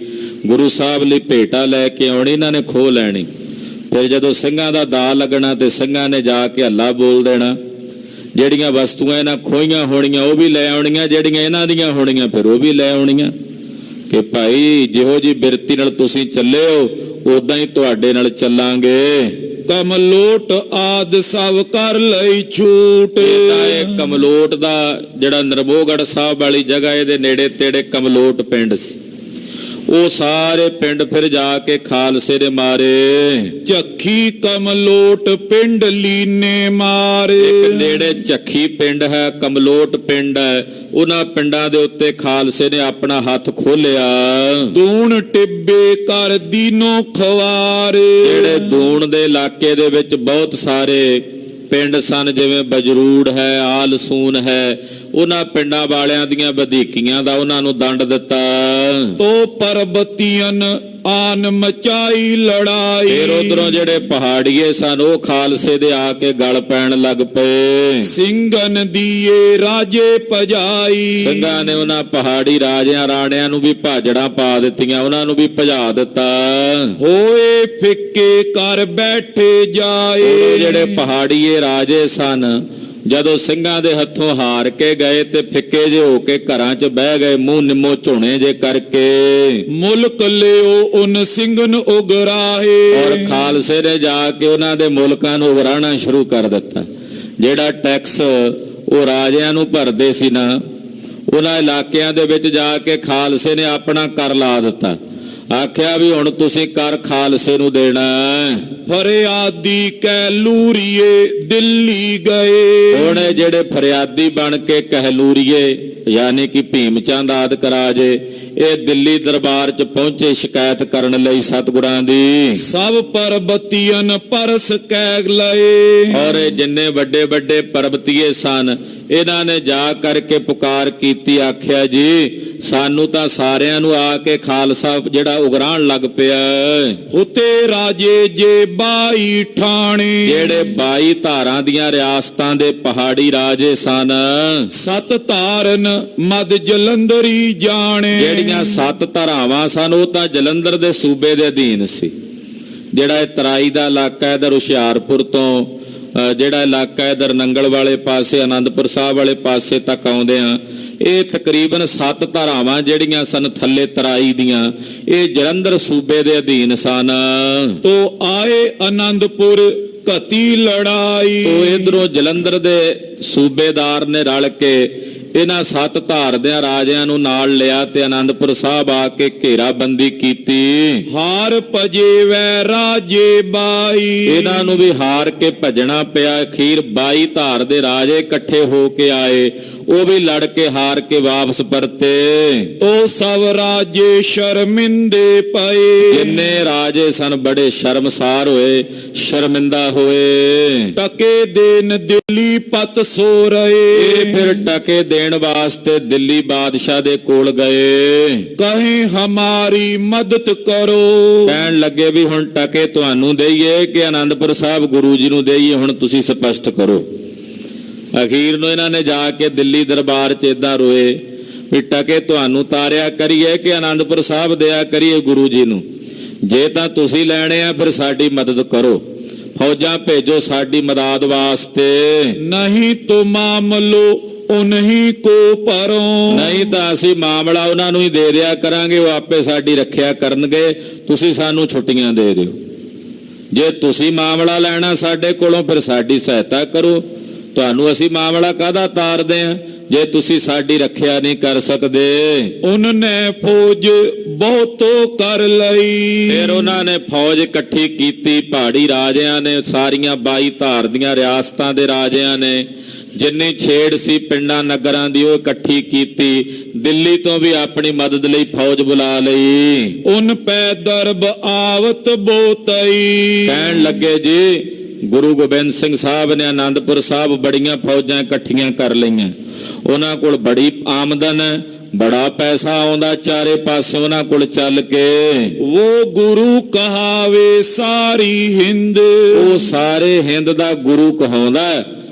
ਗੁਰੂ ਸਾਹਿਬ ਲਈ ਭੇਟਾ ਲੈ ਕੇ ਆਉਣੀ, ਇਹਨਾਂ ਨੇ ਖੋਹ ਲੈਣੀ। ਫਿਰ ਜਦੋਂ ਸਿੰਘਾਂ ਦਾ ਦਾ ਲੱਗਣਾ ਤੇ ਸਿੰਘਾਂ ਨੇ ਜਾ ਕੇ ਹੱਲਾ ਬੋਲ ਦੇਣਾ। ਜਿਹੜੀਆਂ ਵਸਤੂਆਂ ਇਹਨਾਂ ਖੋਈਆਂ ਹੋਣੀਆਂ ਉਹ ਵੀ ਲੈ ਆਉਣੀਆਂ, ਜਿਹੜੀਆਂ ਇਹਨਾਂ ਦੀਆਂ ਹੋਣੀਆਂ ਫਿਰ ਉਹ ਵੀ ਲੈ ਆਉਣੀਆਂ, ਕਿ ਭਾਈ ਜਿਹੋ ਜੀ ਬਿਰਤੀ ਨਾਲ ਤੁਸੀਂ ਚੱਲੇ ਹੋ ਉਦਾਂ ਹੀ ਤੁਹਾਡੇ ਨਾਲ ਚੱਲਾਂਗੇ। ਕਮਲੋਟ ਆਦ ਸਭ ਕਰ ਲਈ ਛੂਟ। ਇਹ ਕਮਲੋਟ ਦਾ ਜਿਹੜਾ ਨਰਮੋਹਗੜ੍ਹ ਸਾਹਿਬ ਵਾਲੀ ਜਗ੍ਹਾ, ਇਹਦੇ ਨੇੜੇ ਤੇੜੇ ਕਮਲੋਟ ਪਿੰਡ ਸੀ। ਉਹ ਸਾਰੇ ਪਿੰਡ ਫਿਰ ਜਾ ਕੇ ਖਾਲਸੇ ਦੇ ਮਾਰੇ। ਚੱਖੀ ਕਮਲੋਟ ਪਿੰਡ ਲੀਨੇ ਮਾਰੇ। ਇੱਕ ਨੇੜੇ ਚੱਖੀ ਪਿੰਡ ਹੈ, ਕਮਲੋਟ ਪਿੰਡ ਹੈ, ਉਹਨਾਂ ਪਿੰਡਾਂ ਦੇ ਉੱਤੇ ਖਾਲਸੇ ਨੇ ਆਪਣਾ ਹੱਥ ਖੋਲਿਆ। ਦੂਣ ਟਿੱਬੇ ਕਰ ਦੀਨੋ ਖਵਾਰੇ। ਜਿਹੜੇ ਦੂਣ ਦੇ ਇਲਾਕੇ ਦੇ ਵਿੱਚ ਬਹੁਤ ਸਾਰੇ ਪਿੰਡ ਸਨ, ਜਿਵੇਂ ਬਜਰੂੜ ਹੈ, ਆਲਸੂਨ ਹੈ, ਉਹਨਾਂ ਪਿੰਡਾਂ ਵਾਲਿਆਂ ਦੀਆਂ ਵਧੀਕੀਆਂ ਦਾ ਉਹਨਾਂ ਨੂੰ ਦੰਡ ਦਿੱਤਾ। ਤੋ ਪਰਬਤੀਆਂ ਆਨ ਮਚਾਈ ਲੜਾਈ। ਫਿਰ ਉਧਰੋਂ ਜਿਹੜੇ ਪਹਾੜੀਏ ਸਨ ਉਹ ਖਾਲਸੇ ਦੇ ਆ ਕੇ ਗਲ ਪੈਣ ਲੱਗ ਪਏ। ਸਿੰਘਨ ਦੀਏ ਰਾਜੇ ਭਜਾਈ। ਸਿੰਘਾਂ ਨੇ ਉਹਨਾਂ ਪਹਾੜੀ ਰਾਜਿਆਂ ਰਾਣਿਆਂ ਨੂੰ ਵੀ ਭਾਜੜਾਂ ਪਾ ਦਿੱਤੀਆਂ, ਉਹਨਾਂ ਨੂੰ ਵੀ ਭਜਾ ਦਿੱਤਾ। ਹੋਏ ਫਿੱਕੇ ਕਰ ਬੈਠੇ ਜਾਏ। ਜਿਹੜੇ ਪਹਾੜੀਏ ਰਾਜੇ ਸਨ ਜਦੋਂ ਸਿੰਘਾਂ ਦੇ ਹੱਥੋਂ ਹਾਰ ਕੇ ਗਏ ਤੇ ਫਿੱਕੇ ਜੇ ਹੋ ਕੇ ਘਰਾਂ 'ਚ ਬਹਿ ਗਏ, ਮੂੰਹ ਨਿੰਮੋ ਝੋਣੇ ਜੇ ਕਰਕੇ। ਮੁਲਕ ਲਿਓ ਉਨ ਸਿੰਘਨ ਉਗਰਾਹੇ। ਔਰ ਖਾਲਸੇ ਨੇ ਜਾ ਕੇ ਉਹਨਾਂ ਦੇ ਮੁਲਕਾਂ ਨੂੰ ਉਗਰਾਣਾ ਸ਼ੁਰੂ ਕਰ ਦਿੱਤਾ। ਜਿਹੜਾ ਟੈਕਸ ਉਹ ਰਾਜਿਆਂ ਨੂੰ ਭਰਦੇ ਸੀ ਨਾ, ਉਹਨਾਂ ਇਲਾਕਿਆਂ ਦੇ ਵਿੱਚ ਜਾ ਕੇ ਖਾਲਸੇ ਨੇ ਆਪਣਾ ਕਰ ਲਾ ਦਿੱਤਾ। ਆਖਿਆ ਵੀ ਹੁਣ ਤੁਸੀਂ ਕਰ ਖਾਲਸੇ ਨੂੰ ਦੇਣਾ। ਫਰਿਆਦੀ ਕਹਿਲੂਰੀਏ ਦਿੱਲੀ ਗਏ। ਹੁਣ ਜਿਹੜੇ ਫਰਿਆਦੀ ਬਣ ਕੇ ਕਹਿਲੂਰੀਏ ਯਾਨੀ ਕਿ ਭੀਮ ਚੰਦ ਆਦਿਕ ਰਾਜੇ, ਇਹ ਦਿੱਲੀ ਦਰਬਾਰ 'ਚ ਪਹੁੰਚੇ ਸ਼ਿਕਾਇਤ ਕਰਨ ਲਈ ਸਤਿਗੁਰਾਂ ਦੀ। ਸਭ ਪਰਬਤੀਆਂ ਪਰਸ ਕਹਿ ਲਏ। ਔਰ ਜਿੰਨੇ ਵੱਡੇ ਵੱਡੇ ਪਰਬਤੀਏ ਸਨ ਇਹਨਾਂ ਨੇ ਜਾ ਕਰਕੇ ਪੁਕਾਰ ਕੀਤੀ, ਆਖਿਆ ਜੀ ਸਾਨੂੰ ਤਾਂ ਸਾਰਿਆਂ ਨੂੰ ਆ ਕੇ ਖਾਲਸਾ ਜਿਹੜਾ ਉਗਰਾਣ ਲੱਗ ਪਿਆ। ਉਤੇ ਰਾਜੇ ਜੇ 22 ਠਾਣੇ, ਜਿਹੜੇ 22 ਧਾਰਾਂ ਦੀਆਂ ਰਿਆਸਤਾਂ ਦੇ ਪਹਾੜੀ ਰਾਜੇ ਸਨ। ਸਤ ਧਾਰਨ ਮਦ ਜਲੰਧਰੀ ਜਾਣੇ, ਜਿਹੜੀਆਂ 7 ਧਾਰਾਵਾਂ ਸਨ ਉਹ ਤਾਂ ਜਲੰਧਰ ਦੇ ਸੂਬੇ ਦੇ ਅਧੀਨ ਸੀ। ਜਿਹੜਾ ਇਹ ਤਰਾਈ ਦਾ ਇਲਾਕਾ ਇਧਰ ਹੁਸ਼ਿਆਰਪੁਰ ਤੋਂ ਜਿਹੜਾ ਇਲਾਕਾ ਇਧਰ ਨੰਗਲ ਵਾਲੇ ਪਾਸੇ ਆਨੰਦਪੁਰ ਸਾਹਿਬ ਵਾਲੇ ਪਾਸੇ ਤੱਕ ਆਉਂਦੇ ਆ, ਇਹ ਤਕਰੀਬਨ 7 ਧਾਰਾਵਾਂ ਜਿਹੜੀਆਂ ਸਨ ਥੱਲੇ ਤਰਾਈ ਦੀਆਂ, ਇਹ ਜਲੰਧਰ ਸੂਬੇ ਦੇ ਅਧੀਨ ਸਨ। ਤੋ ਆਏ ਆਨੰਦਪੁਰ ਘਤੀ ਲੜਾਈ, ਤੋ ਇਧਰੋਂ ਜਲੰਧਰ ਦੇ ਸੂਬੇਦਾਰ ਨੇ ਰਲ ਕੇ ਇਹਨਾਂ 7 ਧਾਰ ਦੇ ਰਾਜਿਆਂ ਨੂੰ ਨਾਲ ਲਿਆ ਤੇ ਆਨੰਦਪੁਰ ਸਾਹਿਬ ਆ ਕੇ ਘੇਰਾਬੰਦੀ ਕੀਤੀ। ਹਾਰ ਭਜੇ ਵੈ ਰਾਜੇ 22, ਇਹਨਾਂ ਨੂੰ ਵੀ ਹਾਰ ਕੇ ਭਜਣਾ ਪਿਆ। ਅਖੀਰ 22 ਧਾਰ ਦੇ ਰਾਜੇ ਇਕੱਠੇ ਹੋ ਕੇ ਆਏ, ਉਹ ਵੀ ਲੜ ਕੇ ਹਾਰ ਕੇ ਵਾਪਸ ਪਰਤੇ। ਤੋ ਸਭ ਰਾਜੇ ਸ਼ਰਮਿੰਦੇ ਪਏ, ਜਿੰਨੇ ਰਾਜੇ ਸਨ ਬੜੇ ਸ਼ਰਮਸਾਰ ਹੋਏ, ਸ਼ਰਮਿੰਦਾ ਹੋਏ। ਟਕੇ ਦੇਨ ਦਿੱਲੀ ਪਤ ਸੋ ਰਹੇ, ਇਹ ਫਿਰ ਟਕੇ ਦੇਣ ਵਾਸਤੇ ਦਿੱਲੀ ਬਾਦਸ਼ਾਹ ਦੇ ਕੋਲ ਗਏ। ਕਹੇ ਹਮਾਰੀ ਮਦਦ ਕਰੋ, ਕਹਿਣ ਲੱਗੇ ਵੀ ਹੁਣ ਟਕੇ ਤੁਹਾਨੂੰ ਦੇਈਏ ਕਿ ਆਨੰਦਪੁਰ ਸਾਹਿਬ ਗੁਰੂ ਜੀ ਨੂੰ ਦੇਈਏ, ਹੁਣ ਤੁਸੀਂ ਸਪਸ਼ਟ ਕਰੋ। ਅਖੀਰ ਨੂੰ ਇਹਨਾਂ ਨੇ ਜਾ ਕੇ ਦਿੱਲੀ ਦਰਬਾਰ 'ਚ ਏਦਾਂ ਰੋਏ ਵੀ ਟਕੇ ਤੁਹਾਨੂੰ ਤਾਰਿਆ ਕਰੀਏ ਕਿ ਆਨੰਦਪੁਰ ਸਾਹਿਬ ਦਿਆ ਕਰੀਏ ਗੁਰੂ ਜੀ ਨੂੰ। ਜੇ ਤਾਂ ਤੁਸੀਂ ਲੈਣੇ ਆ ਫਿਰ ਸਾਡੀ ਮਦਦ ਕਰੋ, ਫੌਜਾਂ ਭੇਜੋ ਸਾਡੀ ਮਦਦ ਵਾਸਤੇ। ਨਹੀਂ ਤੋ ਮਾਮਲੋ ਉਨਹੀ ਕੋ ਪਰੋ, ਨਹੀਂ ਤਾਂ ਅਸੀਂ ਮਾਮਲਾ ਉਹਨਾਂ ਨੂੰ ਹੀ ਦੇ ਦਿਆ ਕਰਾਂਗੇ, ਉਹ ਆਪੇ ਸਾਡੀ ਰੱਖਿਆ ਕਰਨਗੇ, ਤੁਸੀਂ ਸਾਨੂੰ ਛੁੱਟੀਆਂ ਦੇ ਦਿਓ। ਜੇ ਤੁਸੀਂ ਮਾਮਲਾ ਲੈਣਾ ਸਾਡੇ ਕੋਲੋਂ ਫਿਰ ਸਾਡੀ ਸਹਾਇਤਾ ਕਰੋ, ਤੁਹਾਨੂੰ ਅਸੀਂ ਮਾਮਲਾ ਕਾਹਦਾ ਤਾਰਦੇ ਆ ਜੇ ਤੁਸੀਂ ਸਾਡੀ ਰੱਖਿਆ ਨਹੀਂ ਕਰ ਸਕਦੇ। ਉਹਨੇ ਫੌਜ ਬਹੁਤੋ ਕਰ ਲਈ, ਫਿਰ ਉਹਨਾਂ ਨੇ ਫੌਜ ਇਕੱਠੀ ਕੀਤੀ, ਪਹਾੜੀ ਰਾਜਿਆਂ ਨੇ, ਸਾਰੀਆਂ 22 ਧਾਰ ਦੀਆਂ ਰਿਆਸਤਾਂ ਦੇ ਰਾਜਿਆਂ ਨੇ, ਜਿੰਨੀ ਛੇੜ ਸੀ ਪਿੰਡਾਂ ਨਗਰਾਂ ਦੀ ਉਹ ਇਕੱਠੀ ਕੀਤੀ। ਦਿੱਲੀ ਤੋਂ ਵੀ ਆਪਣੀ ਮਦਦ ਲਈ ਫੌਜ ਬੁਲਾ ਲਈ। ਉਨ ਪੈ ਦਰਬ ਆਵਤ ਬੋਤਈ, ਕਹਿਣ ਲੱਗੇ ਜੀ ਗੁਰੂ ਗੋਬਿੰਦ ਸਿੰਘ ਸਾਹਿਬ ਨੇ ਆਨੰਦਪੁਰ ਸਾਹਿਬ ਬੜੀਆਂ ਫੌਜਾਂ ਇਕੱਠੀਆਂ ਕਰ ਲਈਆਂ, ਉਹਨਾਂ ਕੋਲ ਬੜੀ ਆਮਦਨ ਹੈ, ਬੜਾ ਪੈਸਾ ਆਉਂਦਾ ਚਾਰੇ ਪਾਸੇ ਉਹਨਾਂ ਕੋਲ ਚੱਲ ਕੇ। ਉਹ ਗੁਰੂ ਕਹਾਵੇ ਸਾਰੀ ਹਿੰਦ, ਉਹ ਸਾਰੇ ਹਿੰਦ ਦਾ ਗੁਰੂ ਕਹਾਉਂਦਾ,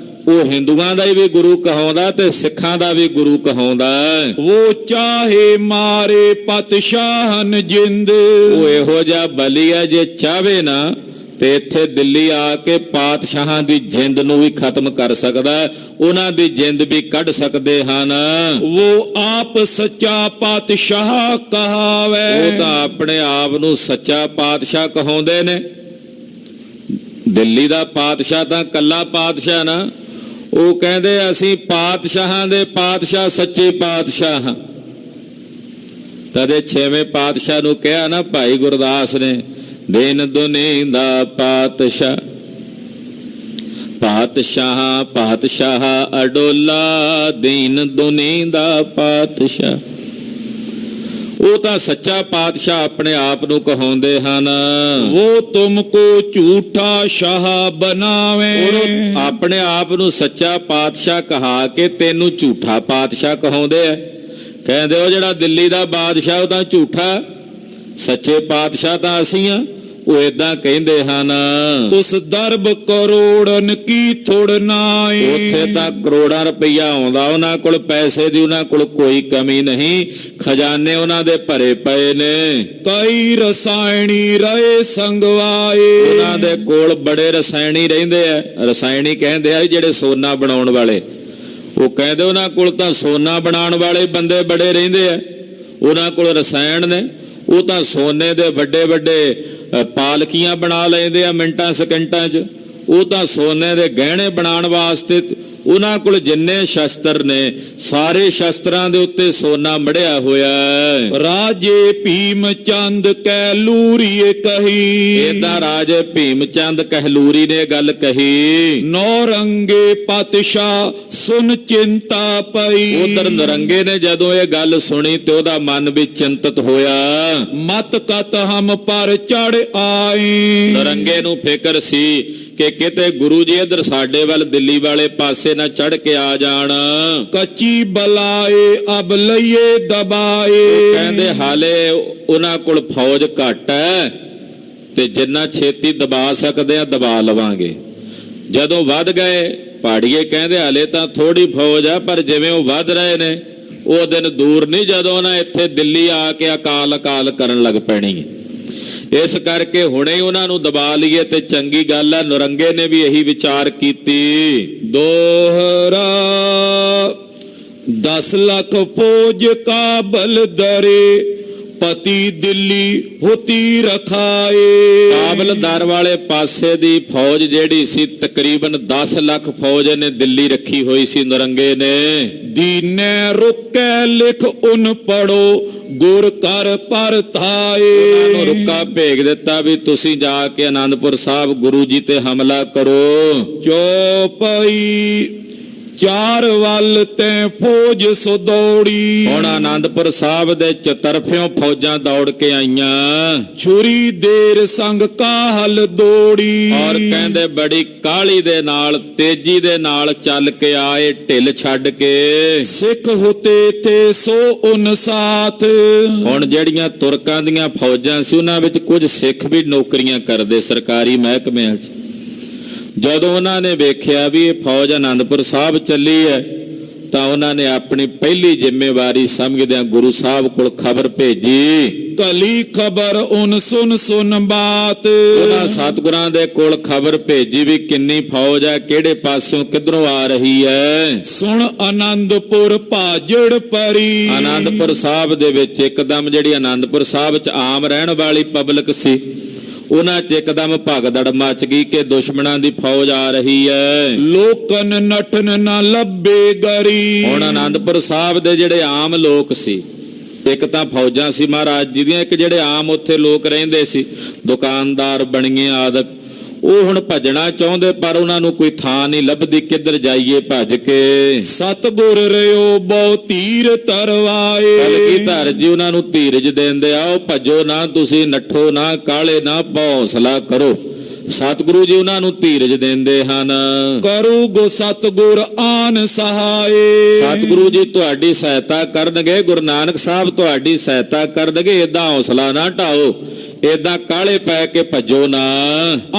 ਉਹ ਹਿੰਦੂਆਂ ਦਾ ਵੀ ਗੁਰੂ ਕਹਾਉਂਦਾ ਤੇ ਸਿੱਖਾਂ ਦਾ ਵੀ ਗੁਰੂ ਕਹਾਉਂਦਾ। ਉਹ ਚਾਹੇ ਮਾਰੇ ਪਤਸ਼ਾਹਨ ਜਿੰਦ, ਉਹ ਇਹੋ ਜਿਹਾ ਬਲੀ ਹੈ ਜੇ ਚਾਹਵੇ ਨਾ ਤੇ ਇੱਥੇ ਦਿੱਲੀ ਆ ਕੇ ਪਾਤਸ਼ਾਹਾਂ ਦੀ ਜਿੰਦ ਨੂੰ ਵੀ ਖਤਮ ਕਰ ਸਕਦਾ, ਉਹਨਾਂ ਦੀ ਜਿੰਦ ਵੀ ਕੱਢ ਸਕਦੇ ਹਨ। ਉਹ ਆਪ ਸੱਚਾ ਪਾਤਸ਼ਾਹ ਕਹਾਵੇ, ਉਹ ਤਾਂ ਆਪਣੇ ਆਪ ਨੂੰ ਸੱਚਾ ਪਾਤਸ਼ਾਹ ਕਹਾਉਂਦੇ ਨੇ। ਦਿੱਲੀ ਦਾ ਪਾਤਸ਼ਾਹ ਤਾਂ ਕੱਲਾ ਪਾਤਸ਼ਾਹ ਨਾ, ਉਹ ਕਹਿੰਦੇ ਅਸੀਂ ਪਾਤਸ਼ਾਹਾਂ ਦੇ ਪਾਤਸ਼ਾਹ ਸੱਚੇ ਪਾਤਸ਼ਾਹ ਹਾਂ। ਤਦੇ 6ਵੇਂ ਪਾਤਸ਼ਾਹ ਨੂੰ ਕਿਹਾ ਨਾ ਭਾਈ ਗੁਰਦਾਸ ਨੇ, ਦਿਨ ਦੁਨੀ ਦਾ ਪਾਤਸ਼ਾਹ, ਪਾਤਸ਼ਾਹ ਪਾਤਸ਼ਾਹ ਅਡੋਲਾ, ਦੀਨ ਦੁਨੀ ਦਾ ਪਾਤਸ਼ਾਹ। ਉਹ ਤਾਂ ਸੱਚਾ ਪਾਤਸ਼ਾਹ ਆਪਣੇ ਆਪ ਨੂੰ ਕਹਾਉਂਦੇ ਹਨ। ਉਹ ਤੁਮਕੋ ਝੂਠਾ ਸ਼ਾਹ ਬਣਾਵੇ, ਉਹ ਆਪਣੇ ਆਪ ਨੂੰ ਸੱਚਾ ਪਾਤਸ਼ਾਹ ਕਹਾ ਕੇ ਤੈਨੂੰ ਝੂਠਾ ਪਾਤਸ਼ਾਹ ਕਹਾਉਂਦੇ ਆ। ਕਹਿੰਦੇ ਉਹ ਜਿਹੜਾ ਦਿੱਲੀ ਦਾ ਬਾਦਸ਼ਾਹ ਉਹ ਤਾਂ ਝੂਠਾ, ਸੱਚੇ ਪਾਤਸ਼ਾਹ ਤਾਂ ਅਸੀਂ ਆ, ਉਹ ਏਦਾਂ ਕਹਿੰਦੇ ਹਨ। ਉਸ ਦਰਬ ਕਰੋੜਨ ਕੀ ਥੋੜ ਨਾਈ, ਉੱਥੇ ਤਾਂ ਕਰੋੜਾਂ ਰੁਪਈਆ ਆਉਂਦਾ ਉਹਨਾਂ ਕੋਲ, ਪੈਸੇ ਦੀ ਉਹਨਾਂ ਕੋਲ ਕੋਈ ਕਮੀ ਨਹੀਂ, ਖਜ਼ਾਨੇ ਉਹਨਾਂ ਦੇ ਭਰੇ ਪਏ ਨੇ। ਕਈ ਰਸਾਇਣੀ ਰਹੇ ਸੰਗਵਾਏ, ਉਹਨਾਂ ਦੇ ਕੋਲ ਬੜੇ ਰਸਾਇਣੀ ਰਹਿੰਦੇ ਆ, ਰਸਾਇਣੀ ਕਹਿੰਦੇ ਆ ਜਿਹੜੇ ਸੋਨਾ ਬਣਾਉਣ ਵਾਲੇ। ਉਹ ਕਹਿੰਦੇ ਉਹਨਾਂ ਕੋਲ ਤਾਂ ਸੋਨਾ ਬਣਾਉਣ ਵਾਲੇ ਬੰਦੇ ਬੜੇ ਰਹਿੰਦੇ ਆ, ਉਹਨਾਂ ਕੋਲ ਰਸਾਇਣ ਨੇ। ਉਹ ਤਾਂ ਸੋਨੇ ਦੇ ਵੱਡੇ ਵੱਡੇ ਪਾਲਕੀਆਂ ਬਣਾ ਲੈਂਦੇ ਆ ਮਿੰਟਾਂ ਸਕਿੰਟਾਂ 'ਚ। ਉਹ ਤਾਂ ਸੋਨੇ ਦੇ ਗਹਿਣੇ ਬਣਾਉਣ ਵਾਸਤੇ ਉਹਨਾਂ ਕੋਲ ਜਿੰਨੇ ਸ਼ਸਤਰ ਨੇ ਸਾਰੇ ਸ਼ਸਤਰਾਂ ਦੇ ਉੱਤੇ ਸੋਨਾ ਮੜਿਆ ਹੋਇਆ ਹੈ। ਰਾਜੇ ਭੀਮ ਚੰਦ ਕਹਿਲੂਰੀਏ ਕਹੀ, ਇਹਦਾ ਰਾਜੇ ਭੀਮ ਚੰਦ ਕਹਿਲੂਰੀ ਨੇ ਗੱਲ ਕਹੀ। ਨੌਰੰਗੇ ਪਾਤਸ਼ਾਹ ਸੁਨ ਚਿੰਤਾ ਪਈ, ਉਧਰ ਨਰੰਗੇ ਨੇ ਜਦੋਂ ਇਹ ਗੱਲ ਸੁਣੀ ਤੇ ਉਹਦਾ ਮਨ ਵੀ ਚਿੰਤਤ ਹੋਇਆ। ਮਤ ਕਤ ਹਮ ਪਰ ਚੜ ਆਏ, ਨਰੰਗੇ ਨੂੰ ਫਿਕਰ ਸੀ ਕਿ ਕਿਤੇ ਗੁਰੂ ਜੀ ਇਧਰ ਸਾਡੇ ਵੱਲ ਦਿੱਲੀ ਵਾਲੇ ਪਾਸੇ ਨਾ ਚੜ ਕੇ ਆ ਜਾਣ। ਕੱਚੀ ਬਲਾਏ ਅਬ ਲਈਏ ਦਬਾਏ। ਕਹਿੰਦੇ ਹਾਲੇ ਉਹਨਾਂ ਕੋਲ ਫੌਜ ਘੱਟ ਹੈ ਤੇ ਜਿੰਨਾ ਛੇਤੀ ਦਬਾ ਸਕਦੇ ਆ ਦਬਾ ਲਵਾਂਗੇ। ਜਦੋਂ ਵੱਧ ਗਏ ਪਹਾੜੀਏ ਕਹਿੰਦੇ ਹਾਲੇ ਤਾਂ ਥੋੜੀ ਫੌਜ ਆ, ਪਰ ਜਿਵੇਂ ਉਹ ਵੱਧ ਰਹੇ ਨੇ ਉਹ ਦਿਨ ਦੂਰ ਨਹੀਂ ਜਦੋਂ ਉਹਨਾਂ ਇੱਥੇ ਦਿੱਲੀ ਆ ਕੇ ਅਕਾਲ ਕਰਨ ਲੱਗ ਪੈਣੀ। ਇਸ ਕਰਕੇ ਹੁਣੇ ਹੀ ਉਹਨਾਂ ਨੂੰ ਦਬਾ ਲਈਏ ਤੇ ਚੰਗੀ ਗੱਲ ਹੈ। ਨੌਰੰਗੇ ਨੇ ਵੀ ਇਹੀ ਵਿਚਾਰ ਕੀਤੀ। ਦੋਹਰਾ 10 ਲੱਖ ਫੌਜ ਕਾਬਲ ਦਰੇ ਪਤੀ ਦਿੱਲੀ ਹੋਤੀ ਰਖਾਏ। ਕਾਬਲ ਦਰ ਵਾਲੇ ਪਾਸੇ ਦੀ ਫੌਜ ਜਿਹੜੀ ਸੀ ਤਕਰੀਬਨ 10 ਲੱਖ ਫੌਜ ਨੇ ਦਿੱਲੀ ਰੱਖੀ ਹੋਈ ਸੀ ਨੌਰੰਗੇ ਨੇ। ਦੀਨੇ ਰੁਕੇ ਲਿਖ ਉਨ ਪੜੋ ਗੁਰ ਕਰ ਪਰਤਾਏ। ਉਹਨਾਂ ਨੂੰ ਰੁਕਾ ਭੇਜ ਦਿੱਤਾ ਵੀ ਤੁਸੀਂ ਜਾ ਕੇ ਆਨੰਦਪੁਰ ਸਾਹਿਬ ਗੁਰੂ ਜੀ ਤੇ ਹਮਲਾ ਕਰੋ। ਚੌਪਈ 4 ਵੱਲ ਤੇ ਫੌਜ ਸੋ ਦੌੜੀ। ਹੁਣ ਆਨੰਦਪੁਰ ਸਾਹਿਬ ਦੇ ਚਤਰਫਿਓਂ ਫੌਜਾਂ ਦੌੜ ਕੇ ਆਈਆਂ। ਛੁਰੀ ਦੇਰ ਸੰਗ ਕਾਹਲ ਦੌੜੀ। ਔਰ ਕਹਿੰਦੇ ਬੜੀ ਕਾਹਲੀ ਦੇ ਨਾਲ ਤੇਜ਼ੀ ਦੇ ਨਾਲ ਚੱਲ ਕੇ ਆਏ ਢਿੱਲ ਛੱਡ ਕੇ। ਸਿੱਖ ਹੋਤੇ ਤੇ ਸੋ ਉਨ ਸਾਥ। ਹੁਣ ਜਿਹੜੀਆਂ ਤੁਰਕਾਂ ਦੀਆਂ ਫੌਜਾਂ ਸੀ ਉਹਨਾਂ ਵਿੱਚ ਕੁਝ ਸਿੱਖ ਵੀ ਨੌਕਰੀਆਂ ਕਰਦੇ ਸਰਕਾਰੀ ਮਹਿਕਮਿਆਂ 'ਚ। ਜਦੋਂ ਉਹਨਾਂ ਨੇ ਵੇਖਿਆ ਵੀ ਇਹ ਫੌਜ ਆਨੰਦਪੁਰ ਸਾਹਿਬ ਚੱਲੀ ਹੈ ਤਾਂ ਉਹਨਾਂ ਨੇ ਆਪਣੀ ਪਹਿਲੀ ਜ਼ਿੰਮੇਵਾਰੀ ਸਮਝਦਿਆਂ ਗੁਰੂ ਸਾਹਿਬ ਕੋਲ ਖਬਰ ਭੇਜੀ। ਕਲੀ ਖਬਰ ਉਨ ਸੁਨ ਬਾਤ। ਉਹਨਾਂ ਸਤਿਗੁਰਾਂ ਦੇ ਕੋਲ ਖਬਰ ਭੇਜੀ ਵੀ ਕਿੰਨੀ ਫੌਜ ਹੈ, ਕਿਹੜੇ ਪਾਸਿਓਂ ਕਿੱਧਰੋਂ ਆ ਰਹੀ ਹੈ। ਸੁਣ ਆਨੰਦਪੁਰ ਭਾਜੜ ਪਰੀ। ਆਨੰਦਪੁਰ ਸਾਹਿਬ ਦੇ ਵਿੱਚ ਇੱਕਦਮ ਜਿਹੜੀ ਆਨੰਦਪੁਰ ਸਾਹਿਬ 'ਚ ਆਮ ਰਹਿਣ ਵਾਲੀ ਪਬਲਿਕ ਸੀ ਉਹਨਾਂ 'ਚ ਇੱਕਦਮ ਭਗਦੜ ਮਚ ਗਈ ਕਿ ਦੁਸ਼ਮਣਾਂ ਦੀ ਫੌਜ ਆ ਰਹੀ ਹੈ। ਲੋਕਨ ਨਠਨ ਨਾ ਲੱਭੇ ਗਰੀ। ਹੁਣ ਆਨੰਦਪੁਰ ਸਾਹਿਬ ਦੇ ਜਿਹੜੇ ਆਮ ਲੋਕ ਸੀ, ਇੱਕ ਤਾਂ ਫੌਜਾਂ ਸੀ ਮਹਾਰਾਜ ਜੀ ਦੀਆਂ, ਇੱਕ ਜਿਹੜੇ ਆਮ ਉੱਥੇ ਲੋਕ ਰਹਿੰਦੇ ਸੀ ਦੁਕਾਨਦਾਰ ਬਣੀਏ ਆਦਿਕ, ਉਹ ਹੁਣ ਭੱਜਣਾ ਚਾਹੁੰਦੇ ਪਰ ਉਹਨਾਂ ਨੂੰ ਕੋਈ ਥਾਂ ਨਹੀਂ ਲੱਭਦੀ ਕਿੱਧਰ ਜਾਈਏ ਭੱਜ ਕੇ। ਸਤਿਗੁਰ ਰਿਓ ਬਹੁ ਧੀਰ ਤਰਵਾਏ। ਕਲਗੀਧਰ ਜੀ ਉਹਨਾਂ ਨੂੰ ਧੀਰਜ ਦਿੰਦੇ ਆ, ਉਹ ਭੱਜੋ ਨਾ, ਤੁਸੀਂ ਨੱਠੋ ਨਾ, ਕਾਲੇ ਨਾ, ਹੌਸਲਾ ਕਰੋ। ਸਤਿਗੁਰੂ ਜੀ ਉਹਨਾਂ ਨੂੰ ਧੀਰਜ ਦਿੰਦੇ ਹਨ। ਕਰੂ ਗੋ ਸਤਿਗੁਰ ਆਨ ਸਹਾਏ। ਸਤਿਗੁਰੂ ਜੀ ਤੁਹਾਡੀ ਸਹਾਇਤਾ ਕਰਨਗੇ, ਗੁਰੂ ਨਾਨਕ ਸਾਹਿਬ ਤੁਹਾਡੀ ਸਹਾਇਤਾ ਕਰਨਗੇ। ਏਦਾਂ ਹੌਸਲਾ ਨਾ ਢਾਓ, ਏਦਾਂ ਕਾਲੇ ਪੈ ਕੇ ਭੱਜੋ ਨਾ।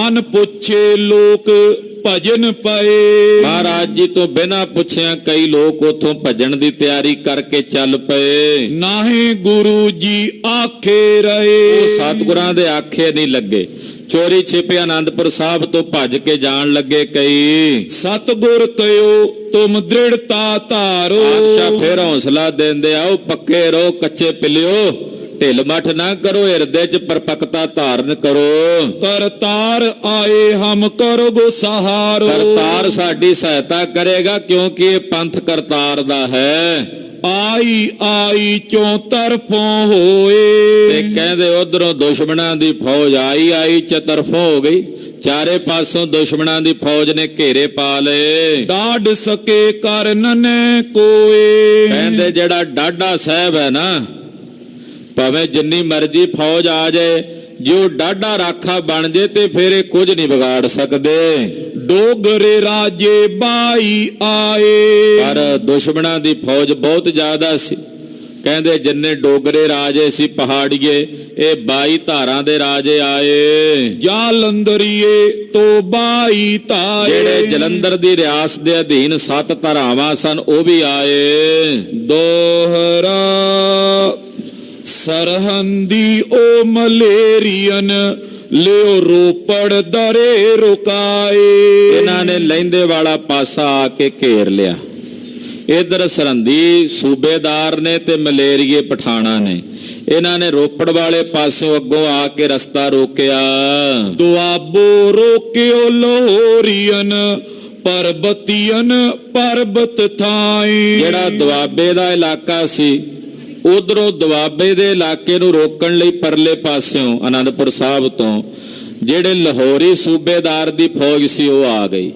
ਅਨ ਪੁੱਛੇ ਲੋਕ ਭਜਨ ਪਏ। ਮਹਾਰਾਜ ਜੀ ਤੋਂ ਬਿਨਾਂ ਪੁੱਛਿਆ ਕਈ ਲੋਕ ਉਥੋਂ ਭੱਜਣ ਦੀ ਤਿਆਰੀ ਕਰਕੇ ਚੱਲ ਪਏ। ਨਾਹੀਂ ਗੁਰੂ ਜੀ ਆਖੇ ਰਹੇ। ਉਹ ਸਤਿਗੁਰਾਂ ਦੇ ਆਖੇ ਨਹੀਂ ਲੱਗੇ, ਚੋਰੀ ਛਿਪੇ ਆਨੰਦਪੁਰ ਸਾਹਿਬ ਤੋਂ ਭੱਜ ਕੇ ਜਾਣ ਲੱਗੇ ਕਈ। ਸਤਿਗੁਰ ਕਹਿਓ ਤੁਮ ਦ੍ਰਿੜਤਾ ਧਾਰੋ। ਆਖਿਆ ਫਿਰ ਹੌਸਲਾ ਦਿੰਦੇ ਆਓ, ਪੱਕੇ ਰਹੋ, ਕੱਚੇ ਪਿਲਿਓ, ਢਿੱਲ ਮੱਠ ਨਾ ਕਰੋ, ਹਿਰਦੇ 'ਚ ਪਰਪੱਕਤਾ ਧਾਰਨ ਕਰੋ। ਕਰਤਾਰ ਆਏ ਹਮ ਕਰੋਗੋ ਸਹਾਰੋ। ਕਰਤਾਰ ਸਾਡੀ ਸਹਾਇਤਾ ਕਰੇਗਾ ਕਿਉਂਕਿ ਇਹ ਪੰਥ ਕਰਤਾਰ ਦਾ ਹੈ। ਆਈ ਚੋਂ ਤਰਫੋਂ ਹੋਏ। ਤੇ ਕਹਿੰਦੇ ਉਧਰੋਂ ਦੁਸ਼ਮਣਾਂ ਦੀ ਫੌਜ ਆਈ ਚਤਰਫੋਂ ਹੋ ਗਈ। ਚਾਰੇ ਪਾਸੋਂ ਦੁਸ਼ਮਣਾਂ ਦੀ ਫੌਜ ਨੇ ਘੇਰੇ ਪਾ ਲਏ। ਡਾਢ ਸਕੇ ਕਰ ਨਨੇ ਕੋਏ। ਕਹਿੰਦੇ ਜਿਹੜਾ ਡਾਢਾ ਸਾਹਿਬ ਹੈ ਨਾ, ਭਾਵੇਂ ਜਿੰਨੀ ਮਰਜ਼ੀ ਫੌਜ ਆ ਜਾਏ, ਜੋ ਡਾਢਾ ਰਾਖਾ ਬਣ ਜੇ ਤੇ ਫਿਰ ਇਹ ਕੁਝ ਨਹੀਂ ਵਿਗਾੜ ਸਕਦੇ। ਡੋਗਰੇ ਰਾਜੇ ਬਾਈ ਆਏ। ਪਰ ਦੁਸ਼ਮਣਾਂ ਦੀ ਫੌਜ ਬਹੁਤ ਜ਼ਿਆਦਾ ਸੀ। ਕਹਿੰਦੇ ਜਿੰਨੇ ਡੋਗਰੇ ਰਾਜੇ ਸੀ ਪਹਾੜੀਏ, ਇਹ 22 ਧਾਰਾਂ ਦੇ ਰਾਜੇ ਆਏ। ਜਲੰਧਰੀਏ ਤੋਂ 22 ਧਾਰੇ। ਜਿਹੜੇ ਜਲੰਧਰ ਦੀ ਰਿਆਸਤ ਦੇ ਅਧੀਨ 7 ਧਾਰਾਵਾਂ ਸਨ ਉਹ ਵੀ ਆਏ। ਦੋਹਰਾ ਸਰਹੰਦੀ ਓ ਮਲੇਰੀਅਨ ਲਿਓ ਰੋਪੜ ਦਰੇ ਰੁਕਾਏ। ਇਹਨਾਂ ਨੇ ਲਹਿੰਦੇ ਵਾਲਾ ਪਾਸਾ ਆ ਕੇ ਘੇਰ ਲਿਆ। ਇਧਰ ਸਰਹੰਦੀ ਸੂਬੇਦਾਰ ਨੇ ਤੇ ਮਲੇਰੀਏ ਪਠਾਣਾ ਨੇ। ਇਹਨਾਂ ਨੇ ਰੋਪੜ ਵਾਲੇ ਪਾਸੋਂ ਅੱਗੋਂ ਆ ਕੇ ਰਸਤਾ ਰੋਕਿਆ। ਦੁਆਬੋ ਰੋਕਿਓ ਲਾਹੌਰੀਅਨ ਪਰਬਤੀਅਨ ਪਰਬਤ ਥਾਈ। ਜਿਹੜਾ ਦੁਆਬੇ ਦਾ ਇਲਾਕਾ ਸੀ ਉਧਰੋਂ ਦੁਆਬੇ ਦੇ ਇਲਾਕੇ ਨੂੰ ਰੋਕਣ ਲਈ ਪਰਲੇ ਪਾਸਿਓਂ ਆਨੰਦਪੁਰ ਸਾਹਿਬ ਤੋਂ ਜਿਹੜੇ ਲਾਹੌਰੀ ਸੂਬੇਦਾਰ ਦੀ ਫੌਜ ਸੀ ਉਹ ਆ ਗਈ।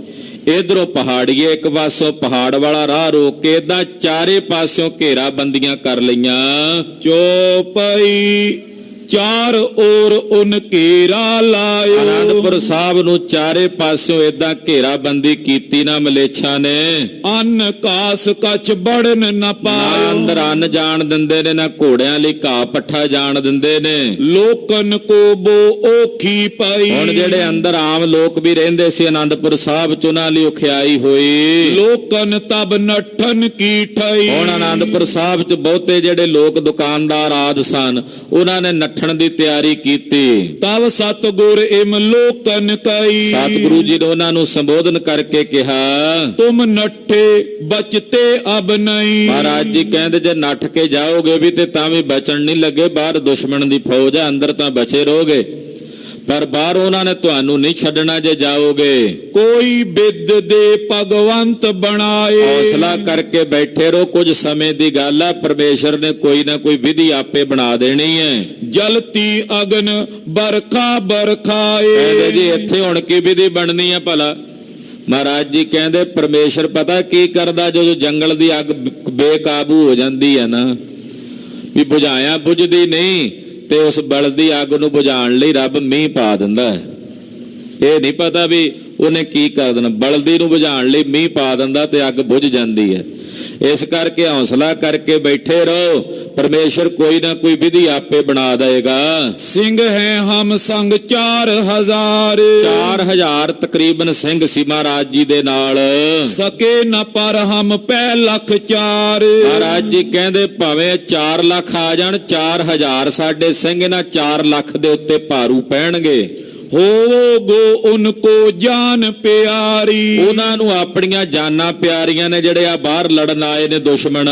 ਇਧਰੋਂ ਪਹਾੜੀਏ ਇੱਕ ਪਾਸੋਂ ਪਹਾੜ ਵਾਲਾ ਰਾਹ ਰੋਕ ਕੇ ਏਦਾਂ ਚਾਰੇ ਪਾਸਿਓਂ ਘੇਰਾ ਬੰਦੀਆਂ ਕਰ ਲਈਆਂ। ਚੌਪਈ 4 ਔਰ ਉਨ ਘੇਰਾ ਲਾਇਓ। ਆਨੰਦਪੁਰ ਸਾਹਿਬ ਨੂੰ ਚਾਰੇ ਪਾਸਿਓਂ ਏਦਾਂ ਘੇਰਾਬੰਦੀ ਕੀਤੀ ਨਾ ਮਲੇਛਾਂ ਨੇ। ਅੰਨ ਕਾਸ ਕਛ ਬੜਨ ਨ ਨਾ ਪਾਇਓ। ਅੰਦਰ ਅੰਨ ਜਾਣ ਦਿੰਦੇ ਨੇ, ਨਾ ਘੋੜਿਆਂ ਲਈ ਘਾਹ ਪੱਠਾ ਜਾਣ ਦਿੰਦੇ ਨੇ। ਲੋਕਨ ਕੋ ਬੋ ਔਖੀ ਪਈ। ਹੁਣ ਜਿਹੜੇ ਅੰਦਰ ਆਮ ਲੋਕ ਵੀ ਰਹਿੰਦੇ ਸੀ ਆਨੰਦਪੁਰ ਸਾਹਿਬ ਚ, ਉਹਨਾਂ ਲਈ ਔਖਿਆਈ ਹੋਈ। ਲੋਕਨ ਤਬ ਨਠਨ ਕੀ ਠਈ। ਹੁਣ ਆਨੰਦਪੁਰ ਸਾਹਿਬ ਚ ਬਹੁਤੇ ਜਿਹੜੇ ਲੋਕ ਦੁਕਾਨਦਾਰ ਆਦ ਸਨ, ਉਹਨਾਂ ਨੇ ਨੱਠਣ ਦੀ ਤਿਆਰੀ ਕੀਤੀ। ਤਬ ਸਤਿਗੁਰ ਇਮ ਲੋਕਨ ਕਈ। ਸਤਿਗੁਰੂ ਜੀ ਨੇ ਉਹਨਾਂ ਨੂੰ ਸੰਬੋਧਨ ਕਰਕੇ ਕਿਹਾ, ਤੁਮ ਨੱਠੇ ਬਚਤੇ ਅਬ ਨਹੀਂ। ਮਹਾਰਾਜ ਜੀ ਕਹਿੰਦੇ ਜੇ ਨੱਠ ਕੇ ਜਾਓਗੇ ਵੀ ਤੇ ਤਾਂ ਵੀ ਬਚਣ ਨਹੀਂ ਲੱਗੇ। ਬਾਹਰ ਦੁਸ਼ਮਣ ਦੀ ਫੌਜ ਆ, ਅੰਦਰ ਤਾਂ ਬਚੇ ਰਹੋਗੇ, ਪਰ ਬਾਹਰ ਉਹਨਾਂ ਨੇ ਤੁਹਾਨੂੰ ਨਹੀਂ ਛੱਡਣਾ ਜੇ ਜਾਓਗੇ। ਕੋਈ ਬਿਦ ਦੇ ਭਗਵੰਤ ਬਣਾਏ। ਹੌਸਲਾ ਕਰਕੇ ਬੈਠੇ ਰਹੋ, ਕੁਝ ਸਮੇਂ ਦੀ ਗੱਲ ਹੈ, ਪਰਮੇਸ਼ਰ ਨੇ ਕੋਈ ਨਾ ਕੋਈ ਵਿਧੀ ਆਪੇ ਬਣਾ ਦੇਣੀ ਹੈ। ਜਲਤੀ ਅਗਨ ਬਰਖਾ ਬਰਖਾਏ। ਕਹਿੰਦੇ ਜੀ ਇੱਥੇ ਹੁਣ ਕੀ ਵਿਧੀ ਬਣਨੀ ਹੈ ਭਲਾ? ਮਹਾਰਾਜ ਜੀ ਕਹਿੰਦੇ ਪਰਮੇਸ਼ਰ ਪਤਾ ਕੀ ਕਰਦਾ, ਜਦੋਂ ਜੰਗਲ ਦੀ ਅੱਗ ਬੇਕਾਬੂ ਹੋ ਜਾਂਦੀ ਹੈ ਨਾ, ਵੀ ਬੁਝਾਇਆ ਬੁਝਦੀ ਨਹੀਂ, ਤੇ ਉਸ ਬਲਦੀ ਅੱਗ ਨੂੰ ਬੁਝਾਉਣ ਲਈ ਰੱਬ ਮੀਂਹ ਪਾ ਦਿੰਦਾ ਹੈ। ਇਹ ਨਹੀਂ ਪਤਾ ਵੀ ਉਹਨੇ ਕੀ ਕਰ ਦੇਣਾ, ਬਲਦੀ ਨੂੰ ਬੁਝਾਉਣ ਲਈ ਮੀਂਹ ਪਾ ਦਿੰਦਾ ਤੇ ਅੱਗ ਬੁਝ ਜਾਂਦੀ ਹੈ। ਇਸ ਕਰਕੇ ਹੌਸਲਾ ਕਰਕੇ ਬੈਠੇ ਰਹੋ, ਪਰਮੇਸ਼ਰ ਕੋਈ ਨਾ ਕੋਈ ਵਿਧੀ ਆਪੇ ਬਣਾ ਦੇਗਾ। ਸਿੰਘ ਹੈ ਹਮ ਸੰਗ 4000। 4000 ਤਕਰੀਬਨ ਸਿੰਘ ਸੀ ਮਹਾਰਾਜ ਜੀ ਦੇ ਨਾਲ। ਸਕੇ ਨ ਪਰ ਹਮ ਪੈ ਲੱਖ 4। ਮਹਾਰਾਜ ਜੀ ਕਹਿੰਦੇ ਭਾਵੇਂ 4 ਲੱਖ ਆ ਜਾਣ, 4000 ਸਾਡੇ ਸਿੰਘ ਇਹਨਾਂ 4 ਲੱਖ ਦੇ ਉੱਤੇ ਭਾਰੂ ਪੈਣਗੇ। ਹੋਵੋਗੋ ਉਨਕੋ ਜਾਨ ਪਿਆਰੀ। ਉਹਨਾਂ ਨੂੰ ਆਪਣੀਆਂ ਜਾਨਾਂ ਪਿਆਰੀਆਂ ਨੇ, ਜਿਹੜੇ ਆ ਬਾਹਰ ਲੜਨ ਆਏ ਨੇ ਦੁਸ਼ਮਣ।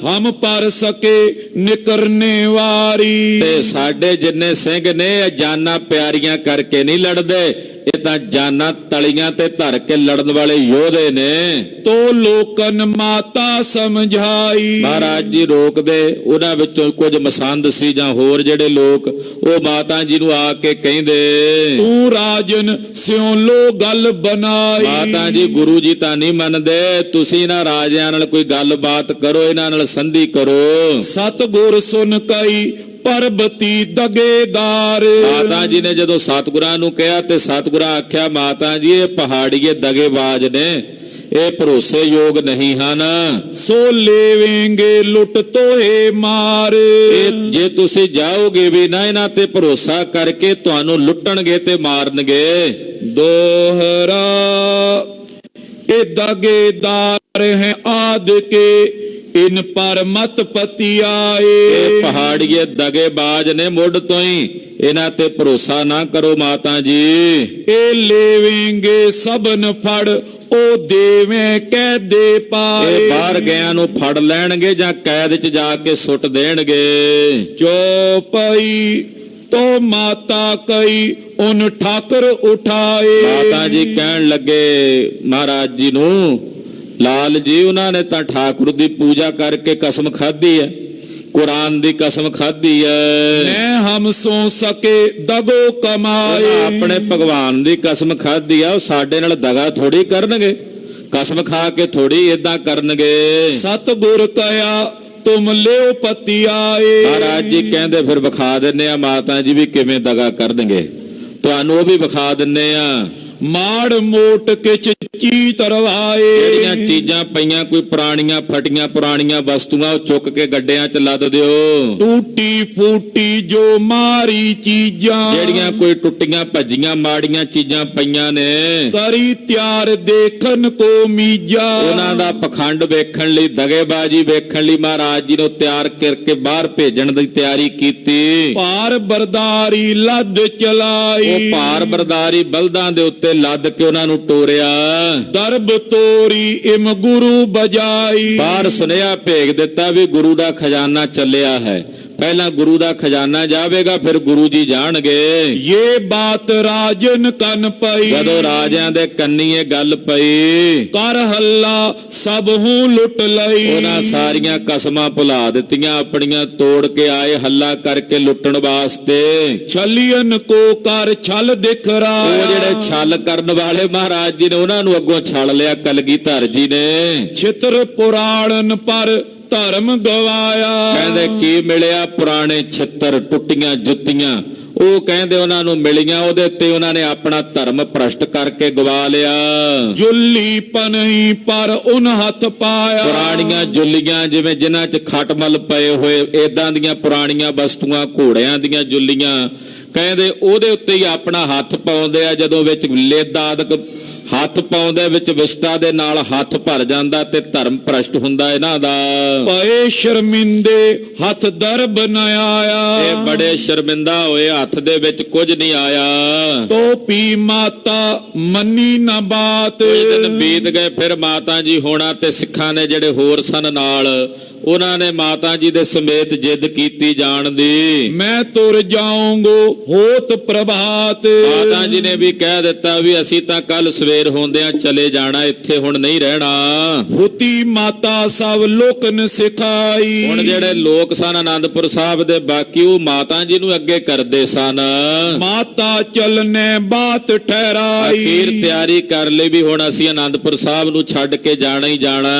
ਹਮ ਪਰ ਸਕੇ ਨਿਕਰਨੇ ਵਾਰੀ। ਤੇ ਸਾਡੇ ਜਿੰਨੇ ਸਿੰਘ ਨੇ ਇਹ ਜਾਨਾਂ ਪਿਆਰੀਆਂ ਕਰਕੇ ਨਹੀਂ ਲੜਦੇ, ਇਹ ਤਾਂ ਜਾਨਾਂ ਤਲੀਆਂ ਤੇ ਧਰ ਕੇ ਲੜਨ ਵਾਲੇ ਯੋਧੇ ਨੇ। ਤੋ ਲੋਕਨ ਮਾਤਾ ਸਮਝਾਈ। ਮਹਾਰਾਜ ਜੀ ਰੋਕਦੇ, ਉਹਨਾਂ ਵਿੱਚੋਂ ਕੁਝ ਮਸੰਦ ਸੀ ਜਾਂ ਹੋਰ ਜਿਹੜੇ ਲੋਕ, ਉਹ ਮਾਤਾ ਜੀ ਨੂੰ ਆ ਕੇ ਕਹਿੰਦੇ, ਤੂੰ ਰਾਜਨ ਸਿਉ ਲੋ ਗੱਲ ਬਣਾਈ। ਮਾਤਾ ਜੀ ਗੁਰੂ ਜੀ ਤਾਂ ਨਹੀਂ ਮੰਨਦੇ, ਤੁਸੀਂ ਇਹਨਾਂ ਰਾਜਿਆਂ ਨਾਲ ਕੋਈ ਗੱਲਬਾਤ ਕਰੋ, ਇਹਨਾਂ ਨਾਲ ਸੰਧੀ ਕਰੋ। ਸਤਿਗੁਰ ਸੁਨ ਕਈ ਪਰਬਤੀ ਦਗੇਦਾਰ। ਮਾਤਾ ਜੀ ਨੇ ਜਦੋਂ ਸਤਿਗੁਰਾਂ ਨੂੰ ਕਿਹਾ ਤੇ ਸਤਿਗੁਰਾਂ ਆਖਿਆ, ਮਾਤਾ ਜੀ ਇਹ ਪਹਾੜੀਏ ਦਗੇਬਾਜ਼ ਨੇ, ਇਹ ਭਰੋਸੇਯੋਗ ਨਹੀਂ ਹਨ। ਸੋ ਲੇਵੇਂਗੇ ਲੁੱਟ ਤੋਏ ਮਾਰ। ਜੇ ਤੁਸੀਂ ਜਾਓਗੇ ਵੀ ਨਾ ਇਹਨਾਂ ਤੇ ਭਰੋਸਾ ਕਰਕੇ, ਤੁਹਾਨੂੰ ਲੁੱਟਣਗੇ ਤੇ ਮਾਰਨਗੇ। ਦੋਹਰਾ ਇਹ ਦਗੇਦਾਰ ਹੈ ਆਦ ਕੇ, ਇਨ ਪਰ ਮਤ ਪਤੀ ਆਏ। ਇਹ ਪਹਾੜੀਏ ਦਗੇਬਾਜ਼ ਨੇ ਮੁੱਢ ਤੋਂ ਹੀ, ਇਹਨਾਂ ਤੇ ਭਰੋਸਾ ਨਾ ਕਰੋ ਮਾਤਾ ਜੀ। ਇਹ ਲੇਵੇਂਗੇ ਸਭਨ ਫੜ, ਉਹ ਦੇਵੇਂ ਕੈਦੇ ਪਾਏ। ਇਹ ਬਾਹਰ ਗਿਆਂ ਨੂੰ ਫੜ ਲੈਣਗੇ ਜਾਂ ਕੈਦ 'ਚ ਜਾ ਕੇ ਸੁੱਟ ਦੇਣਗੇ। ਚੌਪਈ ਤੋ ਮਾਤਾ ਕਈ ਉਨ ਠਾਕਰ ਉਠਾਏ। ਮਾਤਾ ਜੀ ਕਹਿਣ ਲੱਗੇ ਮਹਾਰਾਜ ਜੀ ਨੂੰ, ਲਾਲ ਜੀ ਉਹਨਾਂ ਨੇ ਤਾਂ ਠਾਕੁਰ ਦੀ ਪੂਜਾ ਕਰਕੇ ਕਸਮ ਖਾਧੀ ਹੈ, ਕੁਰਾਨ ਦੀ ਕਸਮ ਖਾਧੀ ਹੈ। ਮੈਂ ਹਮ ਸੋ ਸਕੇ ਦਗੋ ਕਮਾਏ। ਆਪਣੇ ਭਗਵਾਨ ਦੀ ਕਸਮ ਖਾਧੀ ਆ, ਉਹ ਸਾਡੇ ਨਾਲ ਦਗਾ ਥੋੜੀ ਕਰਨਗੇ, ਕਸਮ ਖਾ ਕੇ ਥੋੜੀ ਏਦਾਂ ਕਰਨਗੇ। ਸਤਿਗੁਰ ਕਹਿਆ ਤੁਮ ਲਿਓ ਪਤੀ ਆਏ। ਮਹਾਰਾਜ ਜੀ ਕਹਿੰਦੇ ਫਿਰ ਵਿਖਾ ਦਿੰਨੇ ਆ ਮਾਤਾ ਜੀ ਵੀ ਕਿਵੇਂ ਦਗਾ ਕਰਨਗੇ, ਤੁਹਾਨੂੰ ਉਹ ਵੀ ਵਿਖਾ ਦਿੰਨੇ ਆ। ਮਾੜ ਮੋਟ ਕਿਚ ਚੀ ਤਰਵਾਏ। ਜਿਹੜੀਆਂ ਚੀਜ਼ਾਂ ਪਈਆਂ ਕੋਈ ਪੁਰਾਣੀਆਂ ਫਟੀਆਂ ਪੁਰਾਣੀਆਂ ਵਸਤੂਆਂ, ਉਹ ਚੁੱਕ ਕੇ ਗੱਡਿਆਂ 'ਚ ਲੱਦ ਦਿਓ। ਟੂਟੀ ਫੂਟੀ ਜੋ ਮਾਰੀ ਚੀਜ਼ਾਂ, ਜਿਹੜੀਆਂ ਕੋਈ ਟੁੱਟੀਆਂ ਭੱਜੀਆਂ ਮਾੜੀਆਂ ਚੀਜ਼ਾਂ ਪਈਆਂ ਨੇ, ਕਰੀ ਤਿਆਰ ਦੇਖਣ ਕੋ ਮੀਜਾ। ਉਹਨਾਂ ਦਾ ਪਖੰਡ ਵੇਖਣ ਲਈ, ਦਗੇਬਾਜ਼ੀ ਵੇਖਣ ਲਈ ਮਹਾਰਾਜ ਜੀ ਨੂੰ ਤਿਆਰ ਕਰਕੇ ਬਾਹਰ ਭੇਜਣ ਦੀ ਤਿਆਰੀ ਕੀਤੀ। ਭਾਰ ਬਰਦਾਰੀ ਲੱਦ ਚਲਾਈ। ਉਹ ਭਾਰ ਬਰਦਾਰੀ ਬਲਦਾਂ ਦੇ ਉੱਤੇ ਲੱਦ ਕੇ ਉਹਨਾਂ ਨੂੰ ਟੋਰਿਆ। ਦਰਬ ਤੋਰੀ ਇਮ ਗੁਰੂ ਬਜਾਈ। ਬਾਹਰ ਸੁਨੇਹਾ ਭੇਜ ਦਿੱਤਾ ਵੀ ਗੁਰੂ ਦਾ ਖਜ਼ਾਨਾ ਚੱਲਿਆ ਹੈ, ਪਹਿਲਾਂ ਗੁਰੂ ਦਾ ਖਜ਼ਾਨਾ ਜਾਵੇਗਾ, ਫਿਰ ਗੁਰੂ ਜੀ ਜਾਣਗੇ। ਇਹ ਬਾਤ ਰਾਜਨ ਕੰਨ ਪਈ। ਜਦੋਂ ਰਾਜਿਆਂ ਦੇ ਕੰਨੀ ਇਹ ਗੱਲ ਪਈ, ਕਰ ਹੱਲਾ ਸਭ ਹੂੰ ਲੁੱਟ ਲਈ। ਉਹਨਾਂ ਸਾਰੀਆਂ ਕਸਮਾਂ ਭੁਲਾ ਦਿੱਤੀਆਂ ਆਪਣੀਆਂ, ਤੋੜ ਕੇ ਆਏ ਹੱਲਾ ਕਰਕੇ ਲੁੱਟਣ ਵਾਸਤੇ। ਛਲੀਅਨ ਕੋ ਕਰ ਛਲ ਦਿਖ ਰਾ। ਉਹ ਜਿਹੜੇ ਛਲ ਕਰਨ ਵਾਲੇ ਮਹਾਰਾਜ ਜੀ ਨੇ, ਉਹਨਾਂ ਨੂੰ ਅੱਗੋਂ ਛਲ ਲਿਆ ਕਲਗੀਧਰ ਜੀ ਨੇ। ਛਿਤਰ ਪੁਰਾਣਨ ਪਰ ਧਰਮ ਗਵਾਇਆ। ਕਹਿੰਦੇ ਕੀ ਮਿਲਿਆ? ਪੁਰਾਣੇ ਛਿੱਤਰ, ਟੁੱਟੀਆਂ ਜੁੱਤੀਆਂ, ਉਹ ਕਹਿੰਦੇ ਉਹਨਾਂ ਨੂੰ ਮਿਲੀਆਂ, ਉਹਦੇ ਉੱਤੇ ਉਹਨਾਂ ਨੇ ਆਪਣਾ ਧਰਮ ਭ੍ਰਸ਼ਟ ਕਰਕੇ ਗਵਾ ਲਿਆ। ਜੁੱਲੀ ਪਨਹੀ ਪਰ ਉਨ ਹੱਥ ਪਾਇਆ। ਪੁਰਾਣੀਆਂ ਜੁੱਲੀਆਂ ਜਿਵੇਂ ਜਿਨ੍ਹਾਂ 'ਚ ਖਟਮਲ ਪਏ ਹੋਏ, ਏਦਾਂ ਦੀਆਂ ਪੁਰਾਣੀਆਂ ਵਸਤੂਆਂ, ਘੋੜਿਆਂ ਦੀਆਂ ਜੁੱਲੀਆਂ, ਕਹਿੰਦੇ ਉਹਦੇ ਉੱਤੇ ਹੀ ਆਪਣਾ ਹੱਥ ਪਾਉਂਦੇ ਆ। ਜਦੋਂ ਵਿੱਚ ਲਿੱਦ ਆਦਿਕ ਹੱਥ ਪਾਉਂਦੇ, ਵਿੱਚ ਵਿਸ਼ਟਾ ਦੇ ਨਾਲ ਹੱਥ ਭਰ ਜਾਂਦਾ ਤੇ ਧਰਮ ਭ੍ਰਸ਼ਟ ਹੁੰਦਾ ਇਹਨਾਂ ਦਾ। ਪਏ ਸ਼ਰਮਿੰਦੇ ਹੱਥ ਦਰਬ ਨ ਆਇਆ। ਇਹ ਬੜੇ ਸ਼ਰਮਿੰਦਾ ਹੋਏ, ਹੱਥ ਦੇ ਵਿੱਚ ਕੁਝ ਨਹੀਂ ਆਇਆ। ਤੋਪੀ ਮਾਤਾ ਮੰਨੀ ਨਾ ਬਾਤ। ਕੁਝ ਦਿਨ ਬੀਤ ਗਏ, ਫਿਰ ਮਾਤਾ ਜੀ ਹੋਣਾ ਤੇ ਸਿੱਖਾਂ ਨੇ ਜਿਹੜੇ ਹੋਰ ਸਨ ਨਾਲ, ਉਹਨਾਂ ਨੇ ਮਾਤਾ ਜੀ ਦੇ ਸਮੇਤ ਜਿੱਦ ਕੀਤੀ ਜਾਣ ਦੀ। ਮੈਂ ਤੁਰ ਜਾਊਂਗੋ ਹੋਤ ਪ੍ਰਭਾਤ। ਮਾਤਾ ਜੀ ਨੇ ਵੀ ਕਹਿ ਦਿੱਤਾ ਵੀ ਅਸੀਂ ਤਾਂ ਕੱਲ ਸਵੇਰ ਹੁੰਦਿਆਂ ਚਲੇ ਜਾਣਾ, ਇੱਥੇ ਹੁਣ ਨਹੀਂ ਰਹਿਣਾ। ਹੁਤੀ ਮਾਤਾ ਸਭ ਲੋਕਨ ਸਿਖਾਈ। ਹੁਣ ਜਿਹੜੇ ਲੋਕ ਸਨ ਆਨੰਦਪੁਰ ਸਾਹਿਬ ਦੇ, ਬਾਕੀ ਉਹ ਮਾਤਾ ਜੀ ਨੂੰ ਅੱਗੇ ਕਰਦੇ ਸਨ। ਮਾਤਾ ਚਲਨੇ ਬਾਤ ਠਹਿਰਾਈ। ਅਖੀਰ ਤਿਆਰੀ ਕਰ ਲਈ ਵੀ ਹੁਣ ਅਸੀਂ ਆਨੰਦਪੁਰ ਸਾਹਿਬ ਨੂੰ ਛੱਡ ਕੇ ਜਾਣਾ ਹੀ ਜਾਣਾ।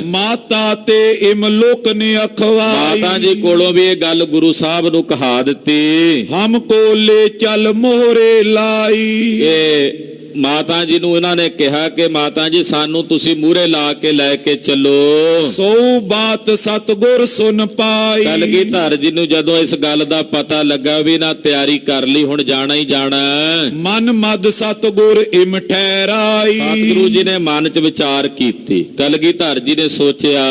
ਮਾਤਾ ਤੇ ਇਮ ਲੋਕ ਨੇ ਅਖਵਾਈ। ਮਾਤਾ ਜੀ ਕੋਲੋਂ ਵੀ ਇਹ ਗੱਲ ਗੁਰੂ ਸਾਹਿਬ ਨੂੰ ਕਹਾ ਦਿੱਤੀ। ਹਮ ਕੋ ਲੈ ਚੱਲ ਮੋਹਰੇ ਲਾਈ। ਇਹ ਮਾਤਾ ਜੀ ਨੂੰ ਇਹਨਾਂ ਨੇ ਕਿਹਾ ਕਿ ਮਾਤਾ ਜੀ ਸਾਨੂੰ ਤੁਸੀਂ ਮੂਹਰੇ ਲਾ ਕੇ ਲੈ ਕੇ ਚੱਲੋ। ਸੋ ਬਾਤ ਸਤਿਗੁਰ ਸੁਨ ਪਾਈ। ਕਲਗੀਧਰ ਜੀ ਨੂੰ ਜਦੋਂ ਇਸ ਗੱਲ ਦਾ ਪਤਾ ਲੱਗਾ ਵੀ ਨਾ ਤਿਆਰੀ ਕਰ ਲਈ, ਹੁਣ ਜਾਣਾ ਹੀ ਜਾਣਾ, ਮਨ ਮਦ ਸਤਿਗੁਰ ਇਮ ਠਹਿਰਾਈ। ਸਤਿਗੁਰੂ ਜੀ ਨੇ ਮਨ 'ਚ ਵਿਚਾਰ ਕੀਤੀ। ਕਲਗੀਧਰ ਜੀ ਨੇ ਸੋਚਿਆ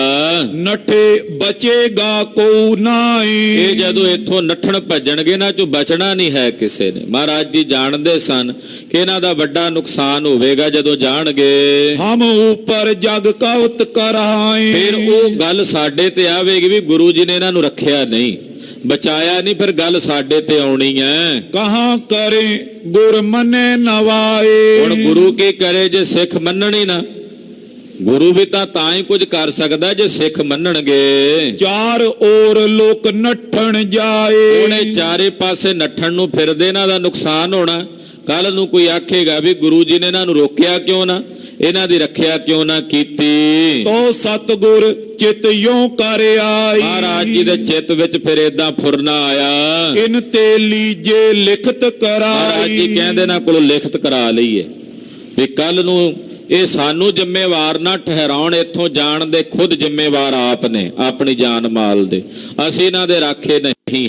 ਨਠੇ ਬਚੇਗਾ ਕੋ ਨਾਹੀ। ਇਹ ਜਦੋਂ ਇੱਥੋਂ ਨੱਠਣ ਭੱਜਣਗੇ ਨਾ, ਚੋਂ ਬਚਣਾ ਨਹੀਂ ਹੈ ਕਿਸੇ ਨੇ। ਮਹਾਰਾਜ ਜੀ ਜਾਣਦੇ ਸਨ ਕਿ ਇਹਨਾਂ ਦਾ ਵੱਡਾ ਨੁਕਸਾਨ ਹੋਵੇਗਾ ਜਦੋਂ ਜਾਣਗੇ। ਹਮ ਉਪਰ ਜਗ ਕਵਤ ਕਰਾਏ। ਫਿਰ ਉਹ ਗੱਲ ਸਾਡੇ ਤੇ ਆਵੇਗੀ ਵੀ ਗੁਰੂ ਜੀ ਨੇ ਇਹਨਾਂ ਨੂੰ ਰੱਖਿਆ ਨਹੀਂ, ਬਚਾਇਆ ਨਹੀਂ, ਫਿਰ ਗੱਲ ਸਾਡੇ ਤੇ ਆਉਣੀ ਹੈ। ਕਹਾਂ ਕਰੇ ਗੁਰ ਮਨੇ ਨਵਾਏ। ਹੁਣ ਗੁਰੂ ਕੀ ਕਰੇ ਜੇ ਸਿੱਖ ਮੰਨਣ ਹੀ ਨਾ। ਗੁਰੂ ਵੀ ਤਾਂ ਹੀ ਕੁਝ ਕਰ ਸਕਦਾ ਜੇ ਸਿੱਖ ਮੰਨਣਗੇ। ਚਾਰ ਔਰ ਲੋਕ ਨੱਠਣ ਜਾਏ। ਉਹਨੇ ਚਾਰੇ ਪਾਸੇ ਨੱਠਣ ਨੂੰ ਫਿਰਦੇ, ਇਹਨਾਂ ਦਾ ਨੁਕਸਾਨ ਹੋਣਾ। ਕੱਲ ਨੂੰ ਕੋਈ ਆਖੇਗਾ ਵੀ ਗੁਰੂ ਜੀ ਨੇ ਇਹਨਾਂ ਨੂੰ ਰੋਕਿਆ ਕਿਉਂ ਨਾ, ਇਹਨਾਂ ਦੀ ਰੱਖਿਆ ਕਿਉਂ ਨਾ ਕੀਤੀ। ਤੋ ਸਤਿਗੁਰ ਚਿਤ ਯੋਂ ਕਰ ਆਈ। ਮਹਾਰਾਜ ਜੀ ਦੇ ਚਿੱਤ ਵਿੱਚ ਫਿਰ ਏਦਾਂ ਫੁਰਨਾ ਆਇਆ। ਇਨ ਤੇ ਲੀਜੇ ਲਿਖਤ ਮਹਾਰਾਜ ਜੀ ਕਰਾਈ। ਕਹਿੰਦੇ ਨਾ ਕੋਲੋਂ ਲਿਖਤ ਕਰਾ ਲਈਏ ਵੀ ਕੱਲ ਨੂੰ ਇਹ ਸਾਨੂੰ ਜ਼ਿੰਮੇਵਾਰ ਨਾ ਠਹਿਰਾਉਣ, ਇੱਥੋਂ ਜਾਣ ਦੇ ਖੁਦ ਜ਼ਿੰਮੇਵਾਰ ਆਪ ਨੇ, ਆਪਣੀ ਜਾਨ ਮਾਲ ਦੇ। ਅਸੀਂ ਇਹਨਾਂ ਦੇ ਰਾਖੇ ਨਹੀਂ,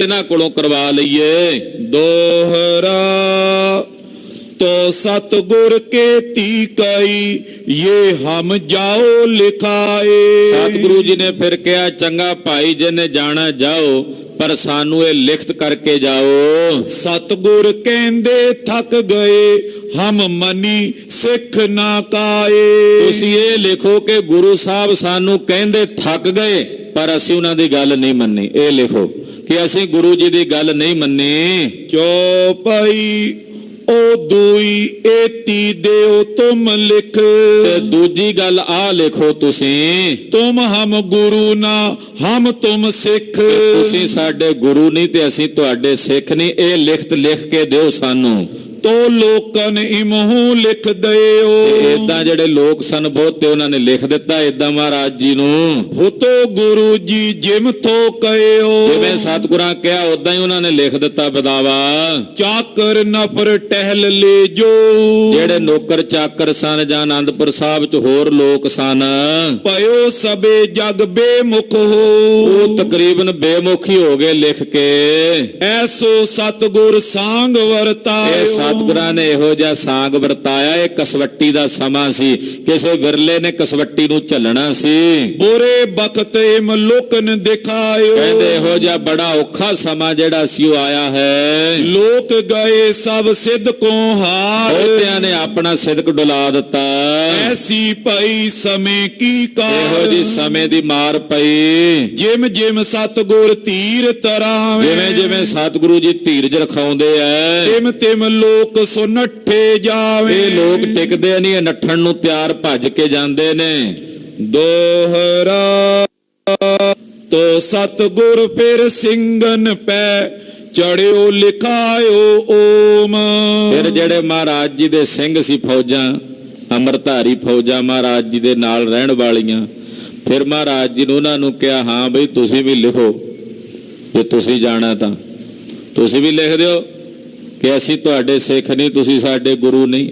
ਇਹਨਾਂ ਕੋਲੋਂ ਕਰਵਾ ਲਈਏ। ਦੋਹਰਾ ਤੋ ਸਤਿਗੁਰ ਕੇ ਤੀ ਕਈ ਇਹ ਹਮ ਜਾਓ ਲਿਖਾਏ। ਸਤਿਗੁਰੂ ਜੀ ਨੇ ਫਿਰ ਕਿਹਾ ਚੰਗਾ ਭਾਈ, ਜਿਹਨੇ ਜਾਣਾ ਜਾਓ, ਪਰ ਸਾਨੂੰ ਇਹ ਲਿਖਤ ਕਰਕੇ ਜਾਓ। ਸਤਿਗੁਰ ਕਹਿੰਦੇ ਥੱਕ ਗਏ ਹਮ ਮਨੀ ਸਿੱਖ ਨਾ ਕਾਏ। ਤੁਸੀਂ ਇਹ ਲਿਖੋ ਕਿ ਗੁਰੂ ਸਾਹਿਬ ਸਾਨੂੰ ਕਹਿੰਦੇ ਥੱਕ ਗਏ, ਪਰ ਅਸੀਂ ਉਹਨਾਂ ਦੀ ਗੱਲ ਨਹੀਂ ਮੰਨੀ। ਇਹ ਲਿਖੋ ਕਿ ਅਸੀਂ ਗੁਰੂ ਜੀ ਦੀ ਗੱਲ ਨਹੀਂ ਮੰਨੀ। ਚੌਪਈ ਉਹ ਦੂਈ ਏਤੀ ਦਿਓ ਤੁਮ ਲਿਖ। ਤੇ ਦੂਜੀ ਗੱਲ ਆ ਲਿਖੋ ਤੁਸੀਂ, ਤੁਮ ਹਮ ਗੁਰੂ ਨਾ ਹਮ ਤੁਮ ਸਿੱਖ। ਤੁਸੀਂ ਸਾਡੇ ਗੁਰੂ ਨਹੀਂ ਤੇ ਅਸੀਂ ਤੁਹਾਡੇ ਸਿੱਖ ਨਹੀਂ। ਇਹ ਲਿਖਤ ਲਿਖ ਕੇ ਦਿਓ ਸਾਨੂੰ। ਤੋ ਲੋਕਨ ਇਮਹੂ ਲਿਖ ਦਿਓ। ਏਦਾਂ ਜਿਹੜੇ ਲੋਕ ਸਨ ਬਹੁਤੇ, ਉਹਨਾਂ ਨੇ ਲਿਖ ਦਿੱਤਾ ਏਦਾਂ ਮਹਾਰਾਜ ਜੀ ਨੂੰ। ਹੁਤੋ ਗੁਰੂ ਜੀ ਜਿਮ ਥੋ ਕਹਿਓ। ਜਿਵੇਂ ਸਤਿਗੁਰਾਂ ਕਿਹਾ ਉਦਾਂ ਹੀ ਉਹਨਾਂ ਨੇ ਲਿਖ ਦਿੱਤਾ ਬਦਾਵਾ। ਚਾਕਰ ਨਫਰ ਟਹਿਲ ਲੈ ਜੋ। ਜਿਹੜੇ ਨੌਕਰ ਚਾਕਰ ਸਨ ਜਾਂ ਆਨੰਦਪੁਰ ਸਾਹਿਬ ਚ ਹੋਰ ਲੋਕ ਸਨ, ਪਇਓ ਸਭੇ ਜਗ ਬੇਮੁਖ ਹੋ। ਉਹ ਤਕਰੀਬਨ ਬੇਮੁਖ ਹੀ ਹੋ ਗਏ ਲਿਖ ਕੇ। ਐਸੋ ਸਤਿਗੁਰ ਸਾਂਗ ਵਰਤਾਇਓ। ਸਤਿਗੁਰਾਂ ਨੇ ਇਹੋ ਜਿਹਾ ਸਾਂਗ ਵਰਤਾਇਆ। ਇਹ ਕਸਵੱਟੀ ਦਾ ਸਮਾਂ ਸੀ, ਕਿਸੇ ਵਿਰਲੇ ਨੇ ਕਸਵੱਟੀ ਨੂੰ ਝੱਲਣਾ ਸੀ। ਬੁਰੇ ਬਖਤ ਇਮ ਲੋਕਨ ਦਿਖਾਇਓ। ਕਹਿੰਦੇ ਇਹੋ ਜਿਹਾ ਬੜਾ ਔਖਾ ਸਮਾਂ ਜਿਹੜਾ ਸੀ ਉਹ ਆਇਆ ਹੈ। ਲੋਕ ਗਏ ਸਭ ਸਿੱਧ ਕੋ ਹਾਰ। ਬਹੁਤਿਆਂ ਨੇ ਆਪਣਾ ਸਿਦਕ ਡੁਲਾ ਦਿੱਤਾ। ਐਸੀ ਪਈ ਸਮੇਂ ਕੀ ਕਾਰ। ਇਹੋ ਜਿਹੀ ਸਮੇਂ ਦੀ ਮਾਰ ਪਈ। ਜਿਮ ਜਿਮ ਸਤਿਗੁਰ ਧੀਰ ਤਰਾਵੇ। ਜਿਵੇਂ ਜਿਵੇਂ ਸਤਿਗੁਰੂ ਜੀ ਧੀਰਜ ਰਖਾਉਂਦੇ ਐ, ਤਿਮ ਤਿਮ ਲੋਕ ਸੋ ਨੱਠੇ ਜਾਵੇ। ਇਹ ਲੋਕ ਟਿਕਦੇ ਨਹੀਂ, ਇਹ ਨੱਠਣ ਨੂੰ ਤਿਆਰ ਭੱਜ ਕੇ ਜਾਂਦੇ ਨੇ। ਦੋਹਰਾ ਤੋ ਸਤਿਗੁਰ ਫਿਰ ਸਿੰਘਨ ਪੈ ਚੜਿਓ ਲਿਖਾਇਓ ਓਮ। ਫਿਰ ਜਿਹੜੇ ਮਹਾਰਾਜ ਜੀ ਦੇ ਸਿੰਘ ਸੀ, ਫੌਜਾਂ, ਅੰਮ੍ਰਿਤਧਾਰੀ ਫੌਜਾਂ ਮਹਾਰਾਜ ਜੀ ਦੇ ਨਾਲ ਰਹਿਣ ਵਾਲੀਆਂ, ਫਿਰ ਮਹਾਰਾਜ ਜੀ ਨੂੰ ਉਹਨਾਂ ਨੂੰ ਕਿਹਾ ਹਾਂ ਬਈ ਤੁਸੀਂ ਵੀ ਲਿਖੋ ਜੇ ਤੁਸੀਂ ਜਾਣਾ ਤਾਂ। ਤੁਸੀਂ ਵੀ ਲਿਖ ਦਿਓ ਕਿ ਅਸੀਂ ਤੁਹਾਡੇ ਸਿੱਖ ਨਹੀਂ, ਤੁਸੀਂ ਸਾਡੇ ਗੁਰੂ ਨਹੀਂ।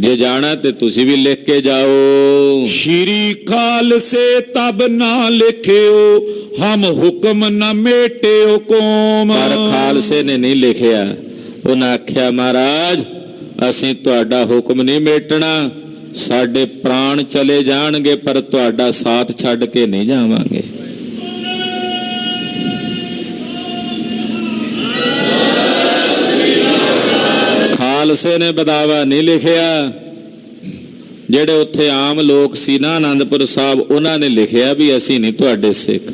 ਜੇ ਜਾਣਾ ਤੇ ਤੁਸੀਂ ਵੀ ਲਿਖ ਕੇ ਜਾਓ। ਸ਼੍ਰੀ ਖਾਲਸੇ ਤਬ ਨਾ ਲਿਖਿਓ, ਹਮ ਹੁਕਮ ਨ ਮੇਟਿਓ ਕੋਮ। ਪਰ ਖਾਲਸੇ ਨੇ ਨਹੀਂ ਲਿਖਿਆ। ਉਹਨਾਂ ਆਖਿਆ ਮਹਾਰਾਜ ਅਸੀਂ ਤੁਹਾਡਾ ਹੁਕਮ ਨਹੀਂ ਮੇਟਣਾ, ਸਾਡੇ ਪ੍ਰਾਣ ਚਲੇ ਜਾਣਗੇ ਪਰ ਤੁਹਾਡਾ ਸਾਥ ਛੱਡ ਕੇ ਨਹੀਂ ਜਾਵਾਂਗੇ। ਖਾਲਸੇ ਨੇ ਬਦਾਵਾ ਨਹੀਂ ਲਿਖਿਆ। ਜਿਹੜੇ ਉੱਥੇ ਆਮ ਲੋਕ ਸੀ ਨਾ ਆਨੰਦਪੁਰ ਸਾਹਿਬ, ਉਹਨਾਂ ਨੇ ਲਿਖਿਆ ਵੀ ਅਸੀਂ ਨਹੀਂ ਤੁਹਾਡੇ ਸਿੱਖ।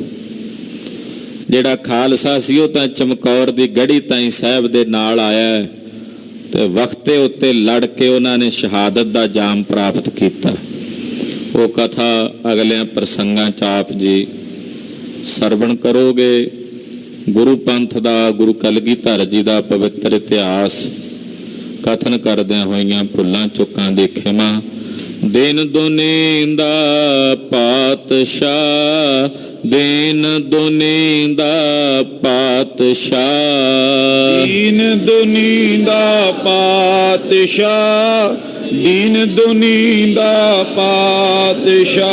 ਜਿਹੜਾ ਖਾਲਸਾ ਸੀ ਉਹ ਤਾਂ ਚਮਕੌਰ ਦੀ ਗੜੀ ਤਾਈਂ ਸਾਹਿਬ ਦੇ ਨਾਲ ਆਇਆ ਤੇ ਵਕਤੇ ਉੱਤੇ ਲੜ ਕੇ ਉਹਨਾਂ ਨੇ ਸ਼ਹਾਦਤ ਦਾ ਜਾਮ ਪ੍ਰਾਪਤ ਕੀਤਾ। ਉਹ ਕਥਾ ਅਗਲਿਆਂ ਪ੍ਰਸੰਗਾਂ 'ਚ ਆਪ ਜੀ ਸਰਵਣ ਕਰੋਗੇ। ਗੁਰੂ ਪੰਥ ਦਾ, ਗੁਰੂ ਕਲਗੀਧਰ ਜੀ ਦਾ ਪਵਿੱਤਰ ਇਤਿਹਾਸ ਕਥਨ ਕਰਦਿਆਂ ਹੋਈਆਂ ਭੁੱਲਾਂ ਚੁੱਕਾਂ ਦੀ ਖਿਮਾ। ਦਿਨ ਦੁਨੀ ਦਾ ਪਾਤਸ਼ਾਹ, ਦਿਨ ਦੁਨੀ ਦਾ ਪਾਤਸ਼ਾਹ, ਦੀਨ ਦੁਨੀ ਦਾ ਪਾਤਸ਼ਾਹ, ਦੀਨ ਦੁਨੀ ਦਾ ਪਾਤਸ਼ਾਹ,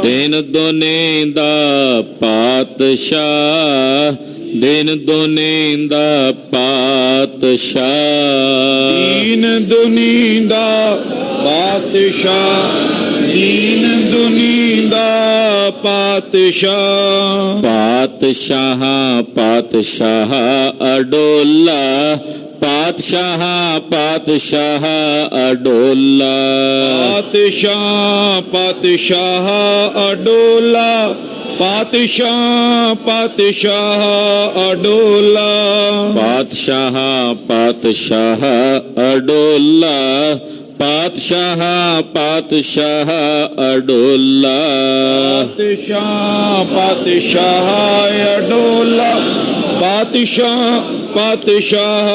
ਦਿਨ ਦੁਨੀ ਦਾ ਪਾਤਸ਼ਾਹ, ਦਿਨ ਦੁਨੀ ਦਾ ਪਾਤਸ਼ਾਹ, ਦੀਨ ਦੁਨੀ ਦਾ ਪਾਤਸ਼ਾਹ, ਦੀਨ ਦੁਨੀ ਦਾ ਪਾਤਸ਼ਾਹ। ਪਾਤਸ਼ਾਹ ਪਾਤਸ਼ਾਹ ਅਡੋਲਾ, ਪਾਤਸ਼ਾਹ ਪਾਤਸ਼ਾਹ ਅਡੋਲਾ, ਪਾਤਸ਼ਾਹ ਪਾਤਸ਼ਾਹ ਅਡੋਲਾ, ਪਾਤਸ਼ਾਹ ਪਾਤਸ਼ਾਹ ਅਡੋਲਾ, ਪਾਤਸ਼ਾਹ ਪਾਤਸ਼ਾਹ ਅਡੋਲਾ, ਪਾਤਸ਼ਾਹ ਪਾਤਸ਼ਾਹ ਅਡੋਲਾ, ਪਾਤਸ਼ਾਹ ਪਾਤਸ਼ਾਹ ਅਡੋਲਾ, ਪਾਤਸ਼ਾਹ ਪਾਤਸ਼ਾਹ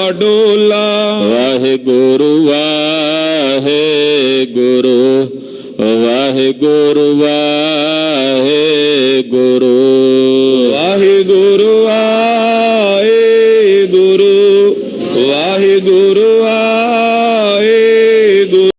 ਅਡੋਲਾ। ਵਾਹਿਗੁਰੂ ਵਾਹਿਗੁਰੂ, ਵਾਹਿਗੁਰੂ ਵਾਹਿਗੁਰੂ, ਵਾਹਿਗੁਰੂ ਵਾਹਿਗੁਰੂ।